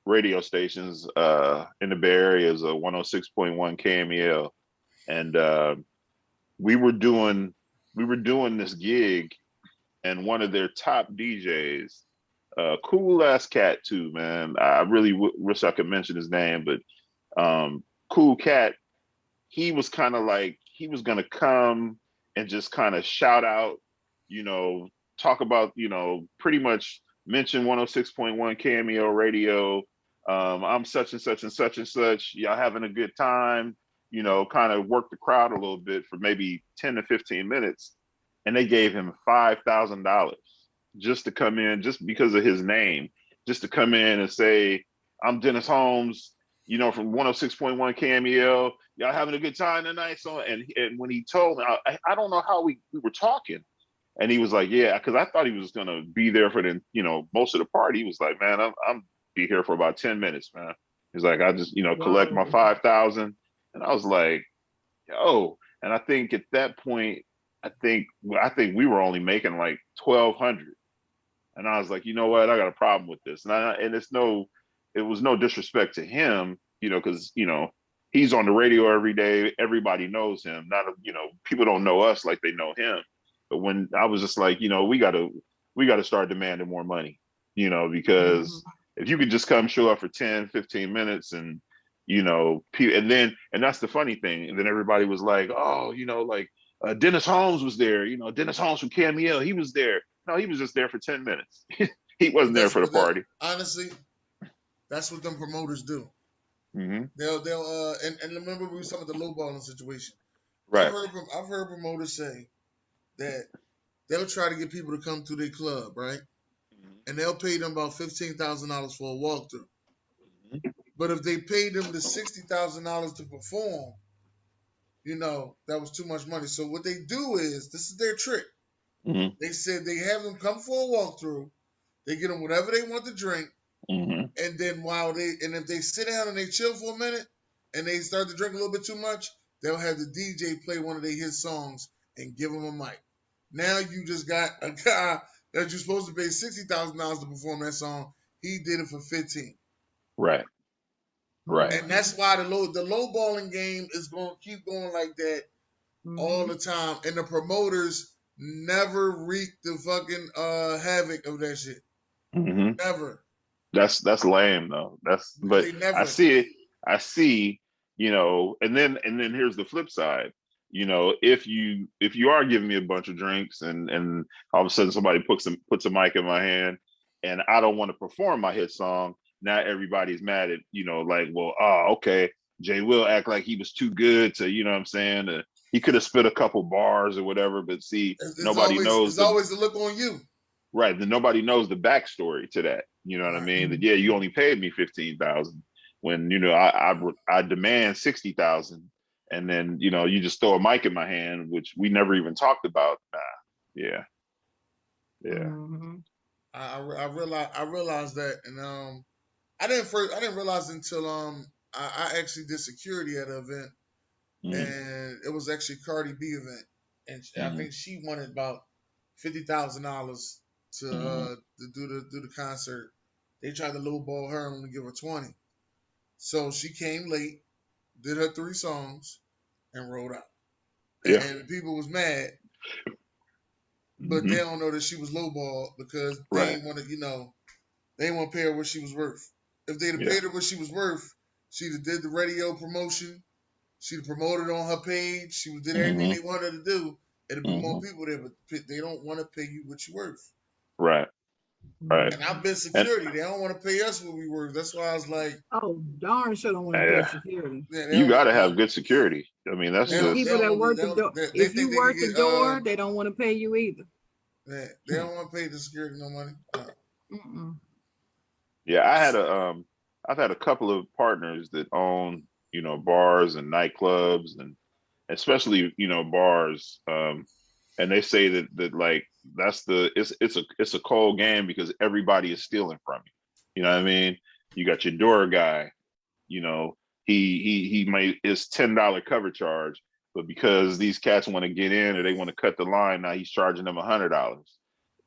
Speaker 4: radio stations in the Bay Area is a 106.1 KMEL, and we were doing this gig, and one of their top DJs, cool ass cat too, man. I really wish I could mention his name, but cool cat. He was kind of like he was gonna come and just kind of shout out, you know, talk about, pretty much mention 106.1 Cameo Radio. I'm such and such and such and such. Y'all having a good time, kind of work the crowd a little bit for maybe 10 to 15 minutes. And they gave him $5,000 just to come in, just because of his name, just to come in and say, I'm Dennis Holmes, from 106.1 KMEL. Y'all having a good time tonight? So, and when he told me, I don't know how we were talking. And he was like, yeah, because I thought he was going to be there for the, most of the party. He was like, man, I'm be here for about 10 minutes, man. He's like, I just, collect my
Speaker 2: Whoa.
Speaker 4: 5,000. And I was like, yo. And I think at that point, I think we were only making like 1,200. And I was like, you know what? I got a problem with this. And it was no disrespect to him, because, he's on the radio every day. Everybody knows him. Not, people don't know us like they know him. But when I was just like, we got to start demanding more money,
Speaker 2: Mhm.
Speaker 4: because if you could just come show up for 10, 15 minutes and, and that's the funny thing. And then everybody was like, oh, like Dennis Holmes was there, Dennis Holmes from Cameo, he was there. No, he was just there for 10 minutes. He
Speaker 1: But
Speaker 4: wasn't there
Speaker 1: that's
Speaker 4: for the
Speaker 1: but that
Speaker 4: party.
Speaker 1: honestly, that's what them promoters do.
Speaker 4: Mm-hmm.
Speaker 1: They'll and remember we was talking about the lowballing situation.
Speaker 4: Right.
Speaker 1: I've heard promoters say that they'll try to get people to come to their club, right? And they'll pay them about $15,000 for a walkthrough. But if they paid them the $60,000 to perform, that was too much money. So what they do is, this is their trick.
Speaker 4: Mm-hmm.
Speaker 1: They said they have them come for a walkthrough. They get them whatever they want to drink,
Speaker 4: Mm-hmm.
Speaker 1: and then if they sit down and they chill for a minute, and they start to drink a little bit too much, they'll have the DJ play one of their hit songs and give them a mic. Now you just got a guy that you're supposed to pay $60,000 to perform that song. He did it for 15.
Speaker 4: Right. Right.
Speaker 1: And that's why the low balling game is going to keep going like that all
Speaker 2: Mhm.
Speaker 1: the time. And the promoters never wreak the fucking havoc of that shit.
Speaker 4: Mm-hmm.
Speaker 1: Never.
Speaker 4: That's lame though. But
Speaker 1: They
Speaker 4: I
Speaker 1: never.
Speaker 4: see it. I see, and then here's the flip side. If you are giving me a bunch of drinks and all of a sudden somebody puts a mic in my hand and I don't want to perform my hit song, now everybody's mad at, like, well, okay, Jay will act like he was too good to, you know what I'm saying? He could have spit a couple bars or whatever, but see,
Speaker 1: It's
Speaker 4: nobody
Speaker 1: always
Speaker 4: knows
Speaker 1: it's always the look on you.
Speaker 4: right. Then nobody knows the backstory to that. You know what I
Speaker 1: Right.
Speaker 4: mean? That yeah, you only paid me 15,000 when I demand 60,000, and then you just throw a mic in my hand, which we never even talked about. Nah, yeah, yeah.
Speaker 2: Mhm.
Speaker 1: I realized that, and I didn't realize until I actually did security at an event,
Speaker 4: Mm-hmm.
Speaker 1: and it was actually Cardi B event, and I
Speaker 4: Mm-hmm.
Speaker 1: think she wanted about $50,000
Speaker 4: Mm-hmm.
Speaker 1: to do the concert. They tried to lowball her and only give her 20. So she came late, did her 3 songs, and rolled out.
Speaker 4: Yeah.
Speaker 1: And people was mad, but they
Speaker 4: Mm-hmm.
Speaker 1: don't know that she was lowballed because they
Speaker 4: Right.
Speaker 1: ain't want to, they ain't want to pay her what she was worth. If they'd have
Speaker 4: Yeah.
Speaker 1: paid her what she was worth, she'd have did the radio promotion. She'd have promoted on her page. She did everything
Speaker 4: Mm-hmm.
Speaker 1: they wanted her to do. It'd be more
Speaker 4: Mm-hmm.
Speaker 1: people there, but they don't want to pay you what you're worth.
Speaker 4: Right. Right.
Speaker 1: And I've been
Speaker 4: And
Speaker 1: security. They don't want to pay us what we worth. That's why I was like,
Speaker 2: Oh, darn sure don't want to pay
Speaker 4: yeah,
Speaker 2: security.
Speaker 1: yeah, they
Speaker 4: you
Speaker 1: don't.
Speaker 4: got to have good security. I mean, that's
Speaker 1: They
Speaker 2: And the
Speaker 1: don't. They
Speaker 2: people
Speaker 4: just
Speaker 1: don't
Speaker 2: that
Speaker 1: want to.
Speaker 2: work the door,
Speaker 1: They
Speaker 2: if you
Speaker 1: think they can
Speaker 2: work the
Speaker 1: get.
Speaker 2: door, they don't want to pay you either.
Speaker 1: They don't want to pay the security no money.
Speaker 2: Mm-mm.
Speaker 4: yeah.
Speaker 1: That's
Speaker 4: I've had a couple of partners that own, bars and nightclubs, and especially, bars. And they say that like it's a cold game because everybody is stealing from you. You know what I mean? You got your door guy, you know, he made his $10 cover charge, but because these cats want to get in or they want to cut the line, now he's charging them $100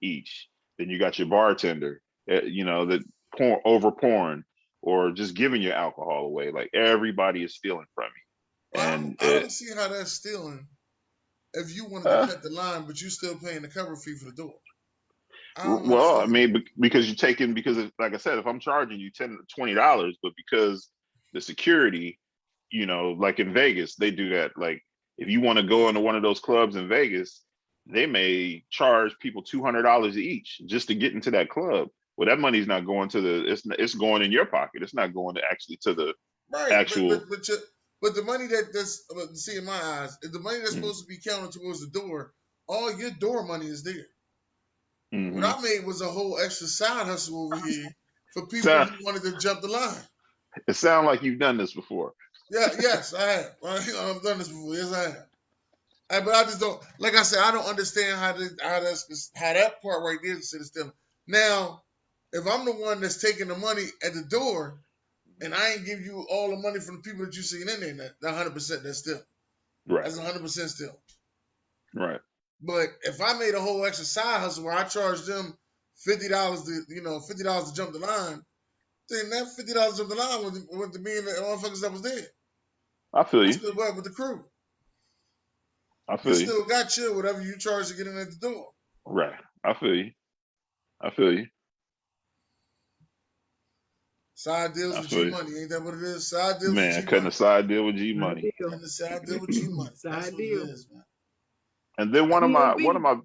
Speaker 4: each. Then you got your bartender, that over pouring or just giving your alcohol away. Like everybody is stealing from you,
Speaker 1: well.
Speaker 4: and
Speaker 1: I don't see how that's stealing. If you wanted to
Speaker 4: uh,
Speaker 1: cut the line, but you still paying the cover fee for the door, I don't
Speaker 4: well, I
Speaker 1: understand.
Speaker 4: mean, because you're taking like I said, if I'm charging you $20, but because the security, like in Vegas, they do that. Like if you want to go into one of those clubs in Vegas, they may charge people $200 each just to get into that club. Well, that money's not going to it's going in your pocket. It's not going to actually to the
Speaker 1: Right,
Speaker 4: actual.
Speaker 1: but the money see in my eyes, if the money that's
Speaker 4: Mm-hmm,
Speaker 1: supposed to be counted towards the door, all your door money is there. What
Speaker 4: mm-hmm.
Speaker 1: I made was a whole extra side hustle over here for people
Speaker 4: So
Speaker 1: who wanted to jump the line.
Speaker 4: it sounds like you've done this before.
Speaker 1: Yeah, yes, I have. I've done this before. Yes, I have. But I just don't. Like I said, I don't understand how that part right there is still. Now, if I'm the one that's taking the money at the door, and I ain't give you all the money from the people that you seen in there, that 100%,
Speaker 4: Right,
Speaker 1: that's 100% still.
Speaker 4: right.
Speaker 1: But if I made a whole extra side hustle where I charged them $50 to jump the line, then that $50 to jump the line went to me and the motherfuckers that was there.
Speaker 4: I feel
Speaker 1: I
Speaker 4: you.
Speaker 1: still went with the crew.
Speaker 4: I
Speaker 1: You
Speaker 4: feel you.
Speaker 1: still got your whatever you charge to get in at the door.
Speaker 4: Right. I feel you. I feel you.
Speaker 1: Side deals
Speaker 4: I
Speaker 1: with G
Speaker 4: feel you.
Speaker 1: Money, ain't that what it is? Side deals with
Speaker 4: Man,
Speaker 1: G
Speaker 4: cutting a
Speaker 1: Money.
Speaker 4: side deal with G
Speaker 2: Side
Speaker 4: Money.
Speaker 2: deal.
Speaker 1: And the side deal with G Money. That's
Speaker 2: Side
Speaker 1: what it
Speaker 2: deal.
Speaker 1: is, man.
Speaker 4: And then one of my one of
Speaker 2: DMB.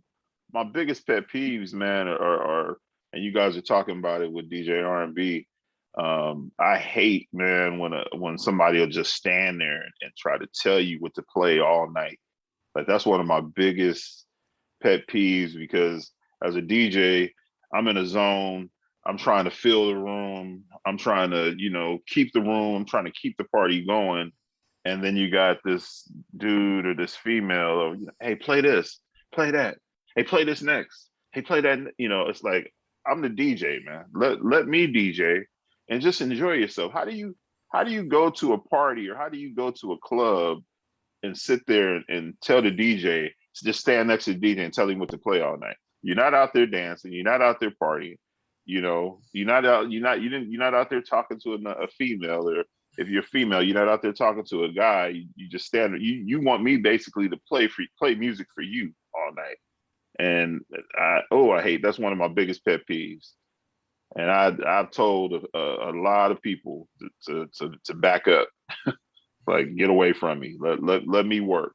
Speaker 4: my my biggest pet peeves, man, are and you guys are talking about it with DJ R&B. I hate, man, when somebody will just stand there and try to tell you what to play all night. Like that's one of my biggest pet peeves because as a DJ, I'm in a zone. I'm trying to fill the room. I'm trying to, keep the room. I'm trying to keep the party going. And then you got this dude or this female, or, hey, play this, play that. Hey, play this next. Hey, play that. It's like I'm the DJ, man. Let me DJ and just enjoy yourself. How do you go to a party or how do you go to a club and sit there and tell the DJ, just stand next to the DJ and tell him what to play all night? You're not out there dancing. You're not out there partying. You're not out. You're not out there talking to a female, or if you're female, you're not out there talking to a guy. You just stand. You want me basically to play music for you all night, and I hate that's one of my biggest pet peeves. And I've told a lot of people to back up, like get away from me. Let me work.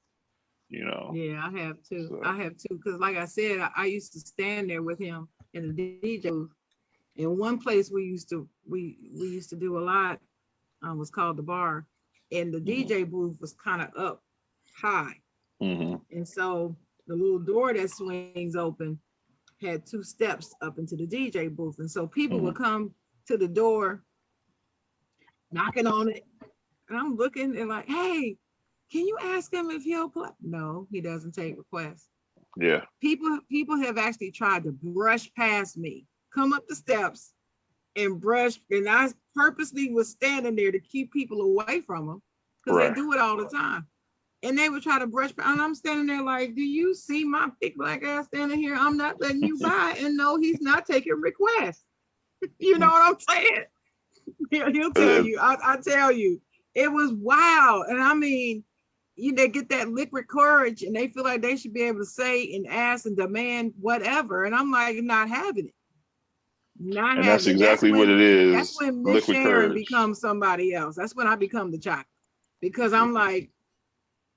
Speaker 4: You know.
Speaker 2: Yeah, I have too.
Speaker 4: So.
Speaker 2: I have too. Because like I said, I used to stand there with him in the DJ booth. In one place we used to do a lot was called the bar, and the
Speaker 4: Mm-hmm.
Speaker 2: DJ booth was kind of up high,
Speaker 4: Mm-hmm.
Speaker 2: and so the little door that swings open had two steps up into the DJ booth, and so people
Speaker 4: Mm-hmm.
Speaker 2: would come to the door, knocking on it, and I'm looking and like, hey, can you ask him if he'll play? No, he doesn't take requests.
Speaker 4: Yeah.
Speaker 2: People have actually tried to brush past me, come up the steps and brush, and I purposely was standing there to keep people away from them because they
Speaker 4: Right.
Speaker 2: do it all the time. And they would try to brush, and I'm standing there like, do you see my big black ass standing here? I'm not letting you by. And no, he's not taking requests. You know what I'm saying? He'll tell you. I tell you, it was wild. And I mean, they get that liquid courage and they feel like they should be able to say and ask and demand whatever. And I'm like, not having it. Not
Speaker 4: And that's
Speaker 2: having it.
Speaker 4: exactly what it
Speaker 2: That's
Speaker 4: is.
Speaker 2: when Miss
Speaker 4: Liquid
Speaker 2: Sharon
Speaker 4: courage.
Speaker 2: becomes somebody else. That's when I become the chocolate. Because I'm like,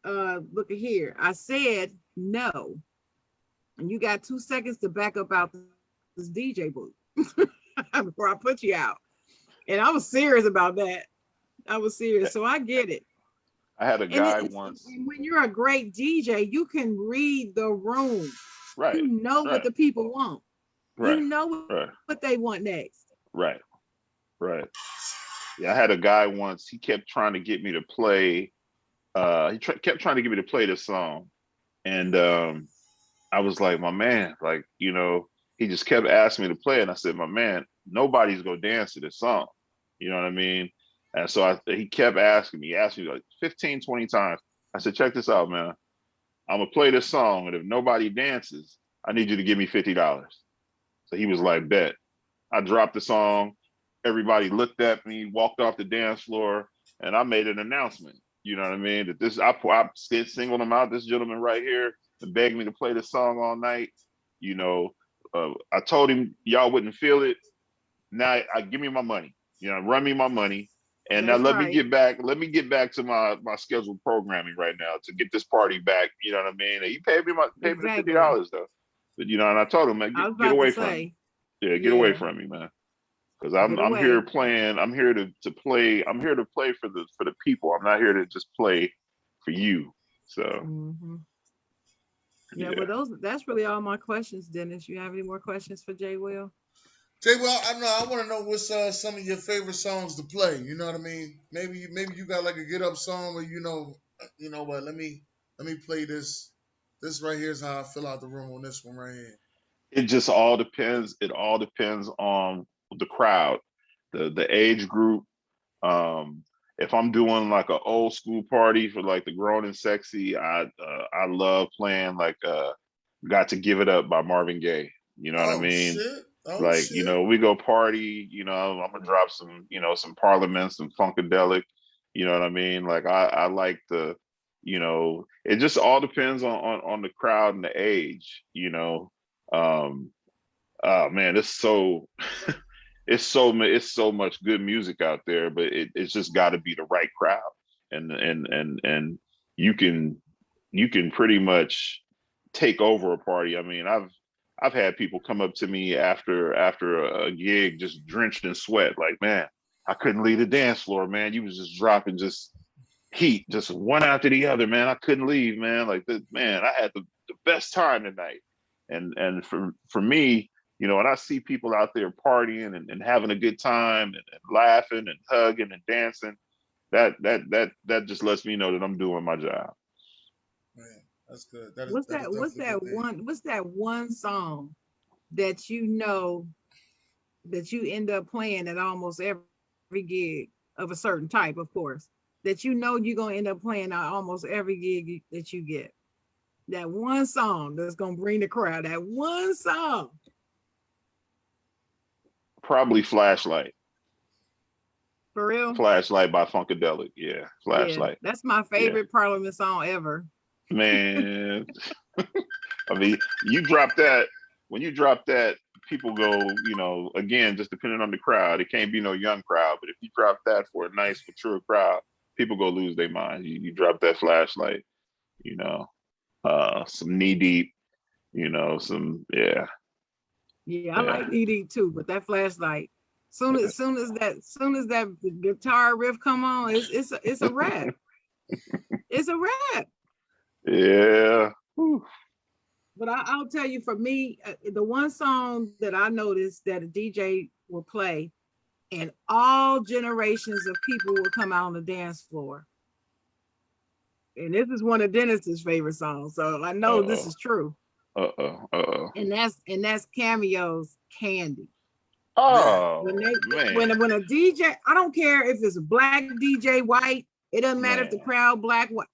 Speaker 2: look at here. I said no. And you got 2 seconds to back up out this DJ booth before I put you out. And I was serious about that. I was serious. So I get it.
Speaker 4: I had a
Speaker 2: And,
Speaker 4: guy once.
Speaker 2: and when you're a great DJ, you can read the room.
Speaker 4: Right,
Speaker 2: You know what
Speaker 4: right,
Speaker 2: the people want. You
Speaker 4: right,
Speaker 2: know
Speaker 4: right,
Speaker 2: what they want next.
Speaker 4: right, right. Yeah, I had a guy once. He kept trying to get me to play. Kept trying to get me to play this song, and I was like, my man, like, he just kept asking me to play it. And I said, my man, nobody's gonna dance to this song. You know what I mean? And so he kept asking me, he asked me like 15, 20 times. I said, check this out, man. I'm gonna play this song, and if nobody dances, I need you to give me $50. So he was like, bet. I dropped the song. Everybody looked at me, walked off the dance floor, and I made an announcement. You know what I mean? That I singled him out. This gentleman right here and begged me to play the song all night. You know, I told him y'all wouldn't feel it. Now I give me my money. Run me my money. And now
Speaker 2: That's
Speaker 4: let me
Speaker 2: right.
Speaker 4: get back. Let me get back to my scheduled programming right now to get this party back. You know what I mean? And he paid me the
Speaker 2: Exactly.
Speaker 4: $50 though. But and I told him, man,
Speaker 2: I was
Speaker 4: get
Speaker 2: about to
Speaker 4: away from me.
Speaker 2: say,
Speaker 4: Yeah, get away
Speaker 2: yeah,
Speaker 4: from me, man. Because
Speaker 2: get
Speaker 4: I'm here
Speaker 2: away.
Speaker 4: playing. I'm here to play. I'm here to play for the people. I'm not here to just play for you. So
Speaker 2: Hmm. Yeah,
Speaker 4: yeah.
Speaker 2: well, that's really all my questions, Dennis. You have any more questions for Jay Will?
Speaker 1: Jay, well, I know I want to know what's some of your favorite songs to play. You know what I mean? Maybe you got like a get up song where you know what? Let me play this. This right here is how I fill out the room on this one right here.
Speaker 4: It just all depends. It all depends on the crowd, the age group. Um, if I'm doing like an old school party for like the grown and sexy, I love playing like "Got to Give It Up" by Marvin Gaye. You know what I
Speaker 1: Oh
Speaker 4: mean?
Speaker 1: shit! Oh
Speaker 4: Like,
Speaker 1: shit!
Speaker 4: we go party, I'm gonna drop some, some Parliament, some Funkadelic, you know what I mean? Like I like it just all depends on the crowd and the age, Um oh man, it's so much good music out there, but it's just gotta be the right crowd. And you can pretty much take over a party. I mean, I've had people come up to me after a gig just drenched in sweat, like, man, I couldn't leave the dance floor, man. You was just dropping just heat, just one after the other, man. I couldn't leave, man. Like this, man, I had the best time tonight. And for me, when I see people out there partying and having a good time and laughing and hugging and dancing, that just lets me know that I'm doing my job.
Speaker 1: Man, that's good. That is
Speaker 2: What's
Speaker 1: that is
Speaker 2: that? What's
Speaker 1: definitely
Speaker 2: that
Speaker 1: good to hear.
Speaker 2: one? What's that one song that you know that you end up playing at almost every gig of a certain type, of course, that you know you're gonna end up playing at almost every gig that you get? That one song that's gonna bring the crowd. That one song.
Speaker 4: Probably Flashlight.
Speaker 2: For real?
Speaker 4: Flashlight by Funkadelic. Yeah,
Speaker 2: Yeah,
Speaker 4: Flashlight.
Speaker 2: that's my
Speaker 4: Yeah,
Speaker 2: favorite Parliament song ever.
Speaker 4: man. I mean, you drop that when you drop that, people go, again, just depending on the crowd. It can't be no young crowd, but if you drop that for a nice, mature crowd, people go lose their mind. You drop that Flashlight, you know, some Knee Deep, some yeah,
Speaker 2: Yeah, I
Speaker 4: yeah,
Speaker 2: like ED too, but that Flashlight. Soon as that guitar riff come on, it's a wrap. It's a wrap.
Speaker 4: yeah. Whew.
Speaker 2: But I'll tell you, for me, the one song that I noticed that a DJ will play, and all generations of people will come out on the dance floor. And this is one of Dennis's favorite songs, so I
Speaker 4: Uh
Speaker 2: know this
Speaker 4: oh.
Speaker 2: is true.
Speaker 4: Uh oh.
Speaker 2: And that's Cameo's Candy.
Speaker 1: Man,
Speaker 2: When
Speaker 4: Oh
Speaker 2: they
Speaker 4: man,
Speaker 2: when a DJ, I don't care if it's a black DJ, white, it doesn't matter if the
Speaker 4: man.
Speaker 2: crowd black, white.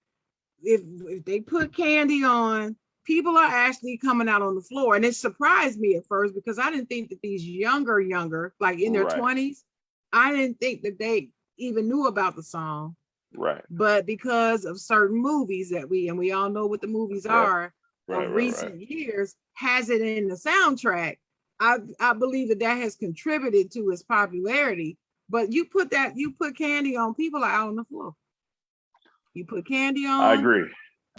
Speaker 2: If they put Candy on, people are actually coming out on the floor. And it surprised me at first because I didn't think that these younger, like in their
Speaker 4: Right,
Speaker 2: 20s, I didn't think that they even knew about the song.
Speaker 4: right,
Speaker 2: But because of certain movies that we all know what the movies
Speaker 4: right,
Speaker 2: are
Speaker 4: right,
Speaker 2: of
Speaker 4: right, right.
Speaker 2: recent years, has it in the soundtrack. I believe that has contributed to its popularity. But you put Candy on, people are out on the floor. You put Candy
Speaker 4: I
Speaker 2: on,
Speaker 4: agree.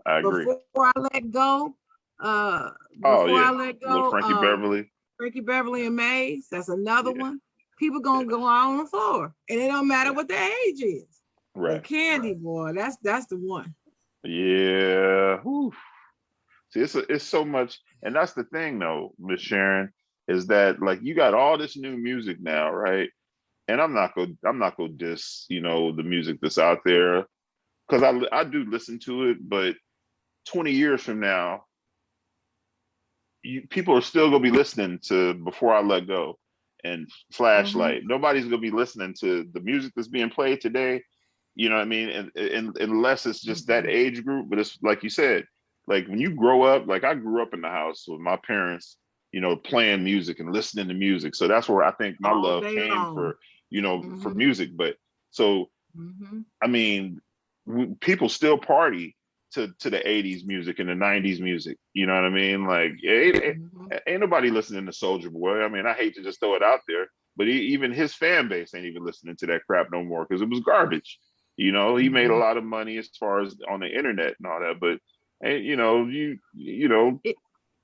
Speaker 4: I agree.
Speaker 2: before I let go, uh,
Speaker 4: Oh
Speaker 2: before I
Speaker 4: yeah,
Speaker 2: let
Speaker 4: little
Speaker 2: go,
Speaker 4: Frankie Beverly.
Speaker 2: Frankie Beverly and Maze. That's another
Speaker 4: Yeah,
Speaker 2: one. People gonna
Speaker 4: yeah,
Speaker 2: go out on the floor, and it don't matter
Speaker 4: yeah.
Speaker 2: what their age is. But
Speaker 4: Right.
Speaker 2: Candy Boy, that's the one.
Speaker 4: Yeah. Whew. See, it's so much, and that's the thing though, Miss Sharon, is that like you got all this new music now, right? And I'm not gonna diss, the music that's out there because I do listen to it, but 20 years from now, people are still gonna be listening to Before I Let Go and
Speaker 2: Mm-hmm.
Speaker 4: Flashlight. Nobody's gonna be listening to the music that's being played today. You know what I mean? And unless it's just that
Speaker 2: Mm-hmm.
Speaker 4: age group, but it's like you said, like when you grow up, like I grew up in the house with my parents, playing music and listening to music. So that's where I think my
Speaker 2: All
Speaker 4: love
Speaker 2: day
Speaker 4: came
Speaker 2: long.
Speaker 4: for
Speaker 2: Mm-hmm.
Speaker 4: music. But so
Speaker 2: Mm-hmm.
Speaker 4: I mean, people still party to the '80s music and the '90s music. You know what I mean? Like,
Speaker 2: Mm-hmm.
Speaker 4: ain't nobody listening to Soldier Boy. I mean, I hate to just throw it out there, but even his fan base ain't even listening to that crap no more because it was garbage. He made a
Speaker 2: Mm-hmm.
Speaker 4: lot of money as far as on the internet and all that, but
Speaker 2: It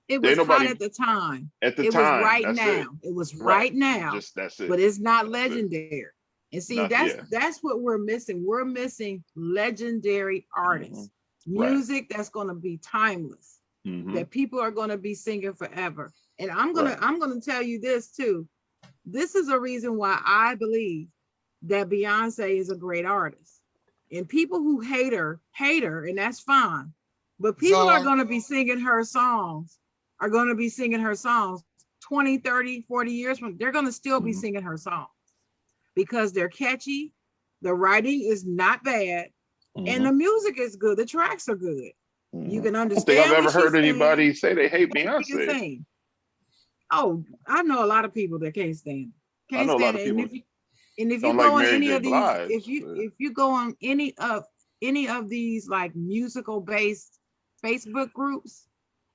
Speaker 2: it was
Speaker 4: ain't
Speaker 2: hot
Speaker 4: nobody
Speaker 2: at the time.
Speaker 4: at the
Speaker 2: It was
Speaker 4: time.
Speaker 2: right
Speaker 4: That's it.
Speaker 2: now. It was
Speaker 4: Right.
Speaker 2: right now,
Speaker 4: Just that's it.
Speaker 2: but it's not
Speaker 4: That's it.
Speaker 2: legendary. And see,
Speaker 4: Not
Speaker 2: that's
Speaker 4: yeah.
Speaker 2: that's what we're missing. We're missing legendary
Speaker 4: Hmm.
Speaker 2: artists,
Speaker 4: Right.
Speaker 2: music that's going to be timeless,
Speaker 4: Hmm.
Speaker 2: that people are going to be singing forever. And I'm gonna
Speaker 4: Right.
Speaker 2: I'm gonna tell you this too. This is a reason why I believe that Beyonce is a great artist. And people who hate her, and that's fine. But people are
Speaker 1: So
Speaker 2: going to be singing her songs, are going to be singing her songs 20, 30, 40 years from, they're going to still be
Speaker 4: Hmm.
Speaker 2: singing her songs because they're catchy. The writing is not bad and
Speaker 4: Hmm.
Speaker 2: the music is good. The tracks are good. You
Speaker 4: Hmm.
Speaker 2: can
Speaker 4: I don't think I've
Speaker 2: understand what
Speaker 4: ever
Speaker 2: she's
Speaker 4: heard
Speaker 2: saying
Speaker 4: anybody say they hate
Speaker 2: and she can
Speaker 4: Beyonce.
Speaker 2: sing. Oh, I know a lot of people that can't stand it.
Speaker 4: I
Speaker 2: Can't
Speaker 4: know a lot
Speaker 2: stand
Speaker 4: of
Speaker 2: it. And
Speaker 4: people
Speaker 2: if you
Speaker 4: don't like
Speaker 2: go on
Speaker 4: Mary
Speaker 2: any
Speaker 4: J.
Speaker 2: of these,
Speaker 4: Blige, but
Speaker 2: if you go on any of these like musical based Facebook groups,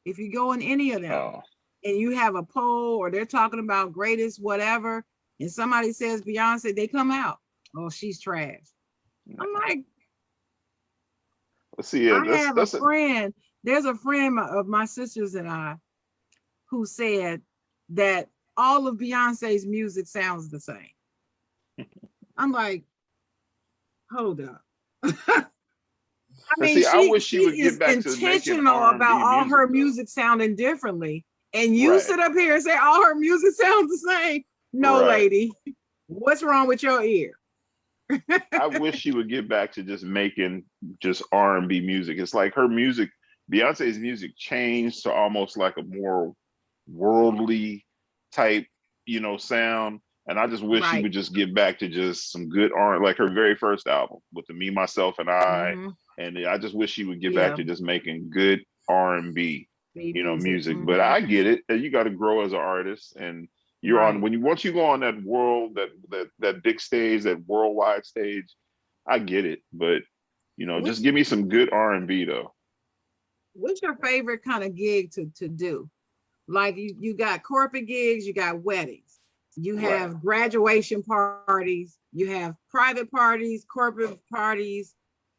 Speaker 2: if you go in any of them
Speaker 4: oh,
Speaker 2: and you have a poll or they're talking about greatest whatever, and somebody says Beyonce, they come out. Oh, she's trash. I'm like,
Speaker 4: let's see. Yeah,
Speaker 2: I
Speaker 4: that's
Speaker 2: have a
Speaker 4: that's a,
Speaker 2: friend. There's a friend of my sisters and I who said that all of Beyonce's music sounds the same. I'm like, hold up. I
Speaker 4: and
Speaker 2: mean,
Speaker 4: see. I
Speaker 2: she
Speaker 4: wish she
Speaker 2: she
Speaker 4: would get
Speaker 2: is
Speaker 4: back to making
Speaker 2: intentional
Speaker 4: R and
Speaker 2: about
Speaker 4: B
Speaker 2: all
Speaker 4: music
Speaker 2: her
Speaker 4: though.
Speaker 2: music sounding differently, and you
Speaker 4: Right,
Speaker 2: sit up here and say all her music sounds the same. No,
Speaker 4: right.
Speaker 2: lady, what's wrong with your ear?
Speaker 4: I wish she would get back to just making just R&B music. It's like her music, Beyonce's music changed to almost like a more worldly type, sound. And I just wish she
Speaker 2: Right.
Speaker 4: would just get back to just some good R, like her very first album with the Me, Myself, and I.
Speaker 2: Mm-hmm.
Speaker 4: And I just wish she would get back
Speaker 2: Yeah.
Speaker 4: to just making good R&B,
Speaker 2: The music.
Speaker 4: music. But
Speaker 2: Mm-hmm.
Speaker 4: I get it. You got to grow as an artist, and you're on
Speaker 2: Right.
Speaker 4: when you once you go on that world, that big stage, that worldwide stage. I get it, but just
Speaker 2: What's
Speaker 4: give me some good R&B though.
Speaker 2: what's your favorite kind of gig to do? Like you got corporate gigs, you got weddings, you
Speaker 4: Right.
Speaker 2: have graduation parties, you have private parties, corporate parties,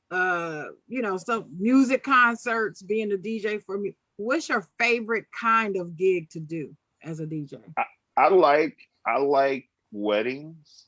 Speaker 2: some music concerts, being a DJ for me. What's your favorite kind of gig to do as a DJ?
Speaker 4: I, I like weddings.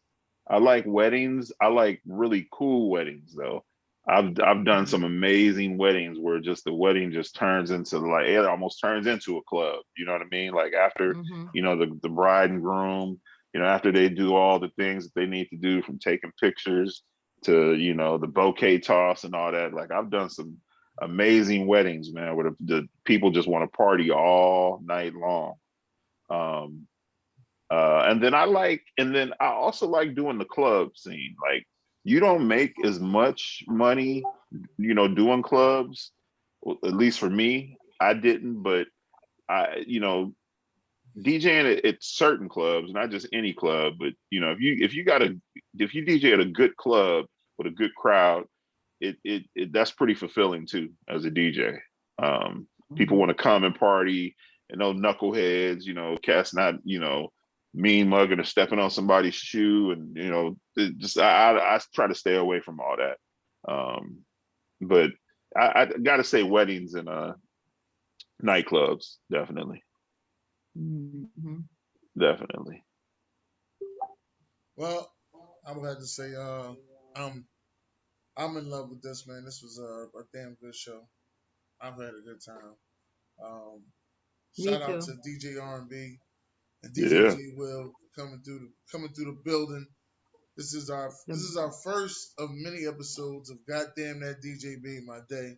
Speaker 4: I like weddings. I like really cool weddings though. I've done
Speaker 2: Mhm.
Speaker 4: some amazing weddings where just the wedding just turns into like it almost turns into a club. You know what I mean? Like after,
Speaker 2: Mhm.
Speaker 4: the bride and groom, after they do all the things that they need to do from taking pictures to, the bouquet toss and all that. Like I've done some amazing weddings, man, where the people just want to party all night long. Um, and then I also like doing the club scene. Like you don't make as much money, doing clubs. Well, at least for me, I didn't, but DJing at certain clubs, not just any club, but if you DJ at a good club with a good crowd, it that's pretty fulfilling too as a DJ. People
Speaker 2: Mhm.
Speaker 4: want to come and party, and no knuckleheads, cats not mean mugging or stepping on somebody's shoe, and just I try to stay away from all that. But I gotta say weddings and nightclubs definitely,
Speaker 2: Mhm.
Speaker 4: definitely.
Speaker 1: well, I would have to say um I'm in love with this, man. This was a damn good show. I've had a good time. Um,
Speaker 2: Me
Speaker 1: Shout out
Speaker 2: too.
Speaker 1: to DJ R&B and DJ
Speaker 4: Yeah.
Speaker 1: G Will coming through the building. This
Speaker 2: The-
Speaker 1: is our first of many episodes of Goddamn That DJ Made My Day.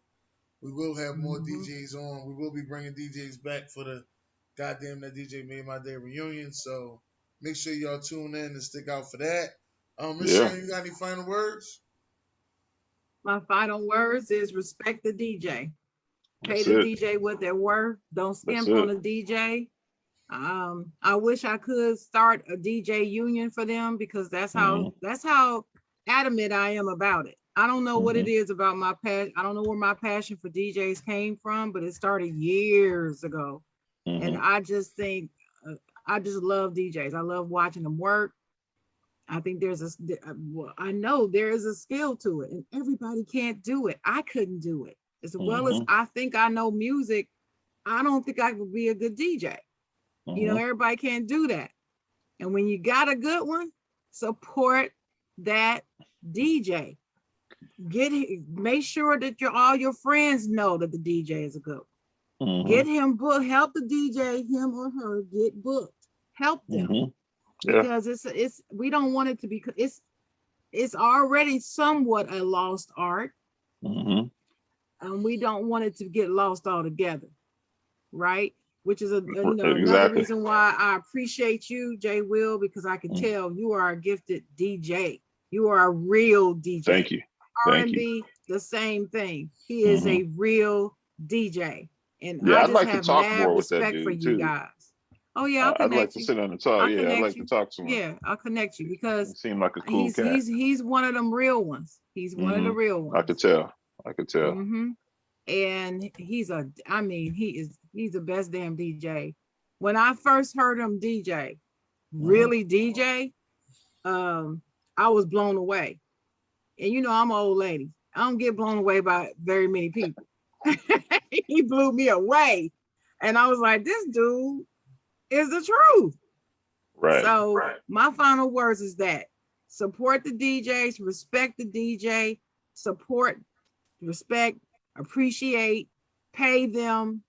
Speaker 1: We will have more
Speaker 2: mhm.
Speaker 1: DJs on. We will be bringing DJs back for the Goddamn That DJ Made My Day reunion. So make sure y'all tune in and stick out for that. Miss
Speaker 4: Yeah.
Speaker 1: Sharon, you got any final words?
Speaker 2: My final words is respect the DJ. Pay
Speaker 4: That's
Speaker 2: the
Speaker 4: it.
Speaker 2: DJ what they're worth. Don't
Speaker 4: That's
Speaker 2: skimp on
Speaker 4: it.
Speaker 2: the DJ. I wish I could start a DJ union for them because
Speaker 4: Hmm.
Speaker 2: that's how adamant I am about it. I don't know what
Speaker 4: Hmm.
Speaker 2: it is about my passion. I don't know where my passion for DJs came from, but it started years ago. And
Speaker 4: Hmm.
Speaker 2: I just think I just love DJs. I love watching them work. I think well, I know there is a skill to it, and everybody can't do it. I couldn't do it as well as
Speaker 4: Hmm.
Speaker 2: I think I know music. I don't think I could be a good DJ. You know,
Speaker 4: Hmm.
Speaker 2: everybody can't do that. And when you got a good one, support that DJ. Make sure that all your friends know that the DJ is a good one.
Speaker 4: Hmm.
Speaker 2: Get him booked. Help the DJ, him or her, get booked. Help them
Speaker 4: Hmm. Yeah.
Speaker 2: because it's we don't want it to be. It's already somewhat a lost art,
Speaker 4: Hmm.
Speaker 2: and we don't want it to get lost altogether, right? Which is another
Speaker 4: Exactly.
Speaker 2: reason why I appreciate you, Jay Will, because I can
Speaker 4: Mm.
Speaker 2: tell you are a gifted DJ. You are a real DJ.
Speaker 4: Thank you. Thank you.
Speaker 2: R&B, the same thing. He is
Speaker 4: Hmm.
Speaker 2: a real DJ, and
Speaker 4: Yeah,
Speaker 2: I
Speaker 4: I'd
Speaker 2: just
Speaker 4: like to
Speaker 2: have
Speaker 4: talk
Speaker 2: mad
Speaker 4: more with that
Speaker 2: respect for
Speaker 4: dude
Speaker 2: you
Speaker 4: too.
Speaker 2: guys. Oh yeah, I'll
Speaker 4: I'd like
Speaker 2: connect
Speaker 4: to
Speaker 2: you.
Speaker 4: sit down and talk.
Speaker 2: I'll
Speaker 4: Yeah, I'd
Speaker 2: connect
Speaker 4: like to
Speaker 2: you.
Speaker 4: talk to him.
Speaker 2: Yeah, I'll connect you
Speaker 4: He
Speaker 2: because
Speaker 4: seemed like a cool cat.
Speaker 2: he's one of them real ones. He's one of
Speaker 4: Hmm.
Speaker 2: the real
Speaker 4: I could
Speaker 2: ones.
Speaker 4: tell. I could tell.
Speaker 2: Mm-hmm. And I mean, he's the best damn DJ. When I first heard him DJ,
Speaker 4: Hmm.
Speaker 2: really DJ, I was blown away. And you know, I'm an old lady. I don't get blown away by very many people. He blew me away. And I was like, this dude is the truth.
Speaker 4: Right.
Speaker 2: So my final words is that support the DJs, respect the DJ, support, respect, appreciate, pay them,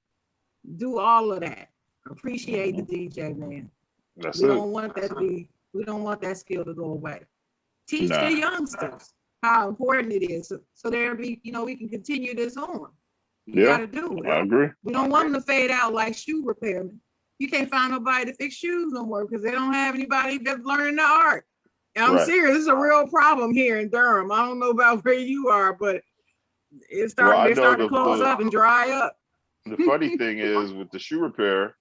Speaker 2: do all of that. Appreciate the
Speaker 4: Hmm.
Speaker 2: DJ, man.
Speaker 4: That's
Speaker 2: We
Speaker 4: it.
Speaker 2: don't want that to be, we don't want that skill to go away. Teach the
Speaker 4: Nah.
Speaker 2: youngsters how important it is. So there'll be, we can continue this on. You got
Speaker 4: Yeah,
Speaker 2: to do it.
Speaker 4: I agree.
Speaker 2: We don't want them to fade out like shoe repairmen. You can't find nobody to fix shoes no more because they don't have anybody that's learning the art. And I'm
Speaker 4: Right.
Speaker 2: serious. It's a real problem here in Durham. I don't know about where you are, but
Speaker 4: Well, I
Speaker 2: they're
Speaker 4: know
Speaker 2: starting to close up and dry up.
Speaker 4: the funny thing is with the shoe repair,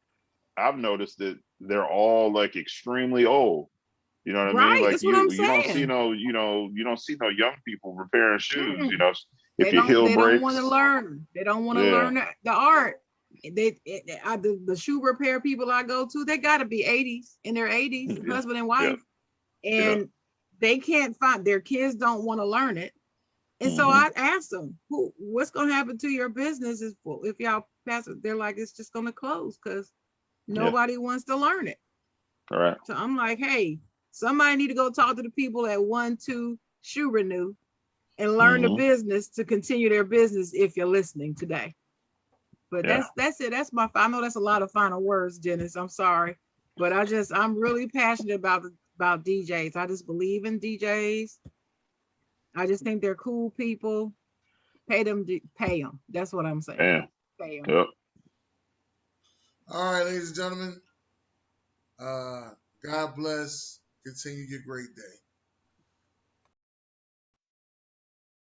Speaker 4: I've noticed that they're all like extremely old. You know what I mean?
Speaker 2: Right.
Speaker 4: Like
Speaker 2: That's what I'm
Speaker 4: you don't see
Speaker 2: saying.
Speaker 4: no, you don't see no young people repairing shoes.
Speaker 2: Mm-mm.
Speaker 4: If your heel
Speaker 2: They don't want to
Speaker 4: breaks,
Speaker 2: learn. They don't want to
Speaker 4: yeah,
Speaker 2: learn the art. The shoe repair people I go to, they got to be 80s in their 80s,
Speaker 4: yeah,
Speaker 2: husband and
Speaker 4: yeah,
Speaker 2: wife,
Speaker 4: yeah.
Speaker 2: and they can't find their kids don't want to learn it. And so
Speaker 4: Hmm.
Speaker 2: I asked them, what's going to happen to your business if y'all pass it? They're like, it's just going to close because
Speaker 4: Yeah,
Speaker 2: nobody wants to learn it.
Speaker 4: all right.
Speaker 2: So I'm like, hey, somebody need to go talk to the people at 1-2 Shoe Renew and learn the
Speaker 4: Hmm.
Speaker 2: business to continue their business if you're listening today. But
Speaker 4: Yeah,
Speaker 2: that's it. I know that's a lot of final words, Dennis. I'm sorry. But I'm really passionate about DJs. I just believe in DJs. I just think they're cool people. Pay them. Pay them. That's what I'm saying.
Speaker 4: man.
Speaker 2: Pay them.
Speaker 4: Yep.
Speaker 1: All right, ladies and gentlemen. God bless. Continue your great day.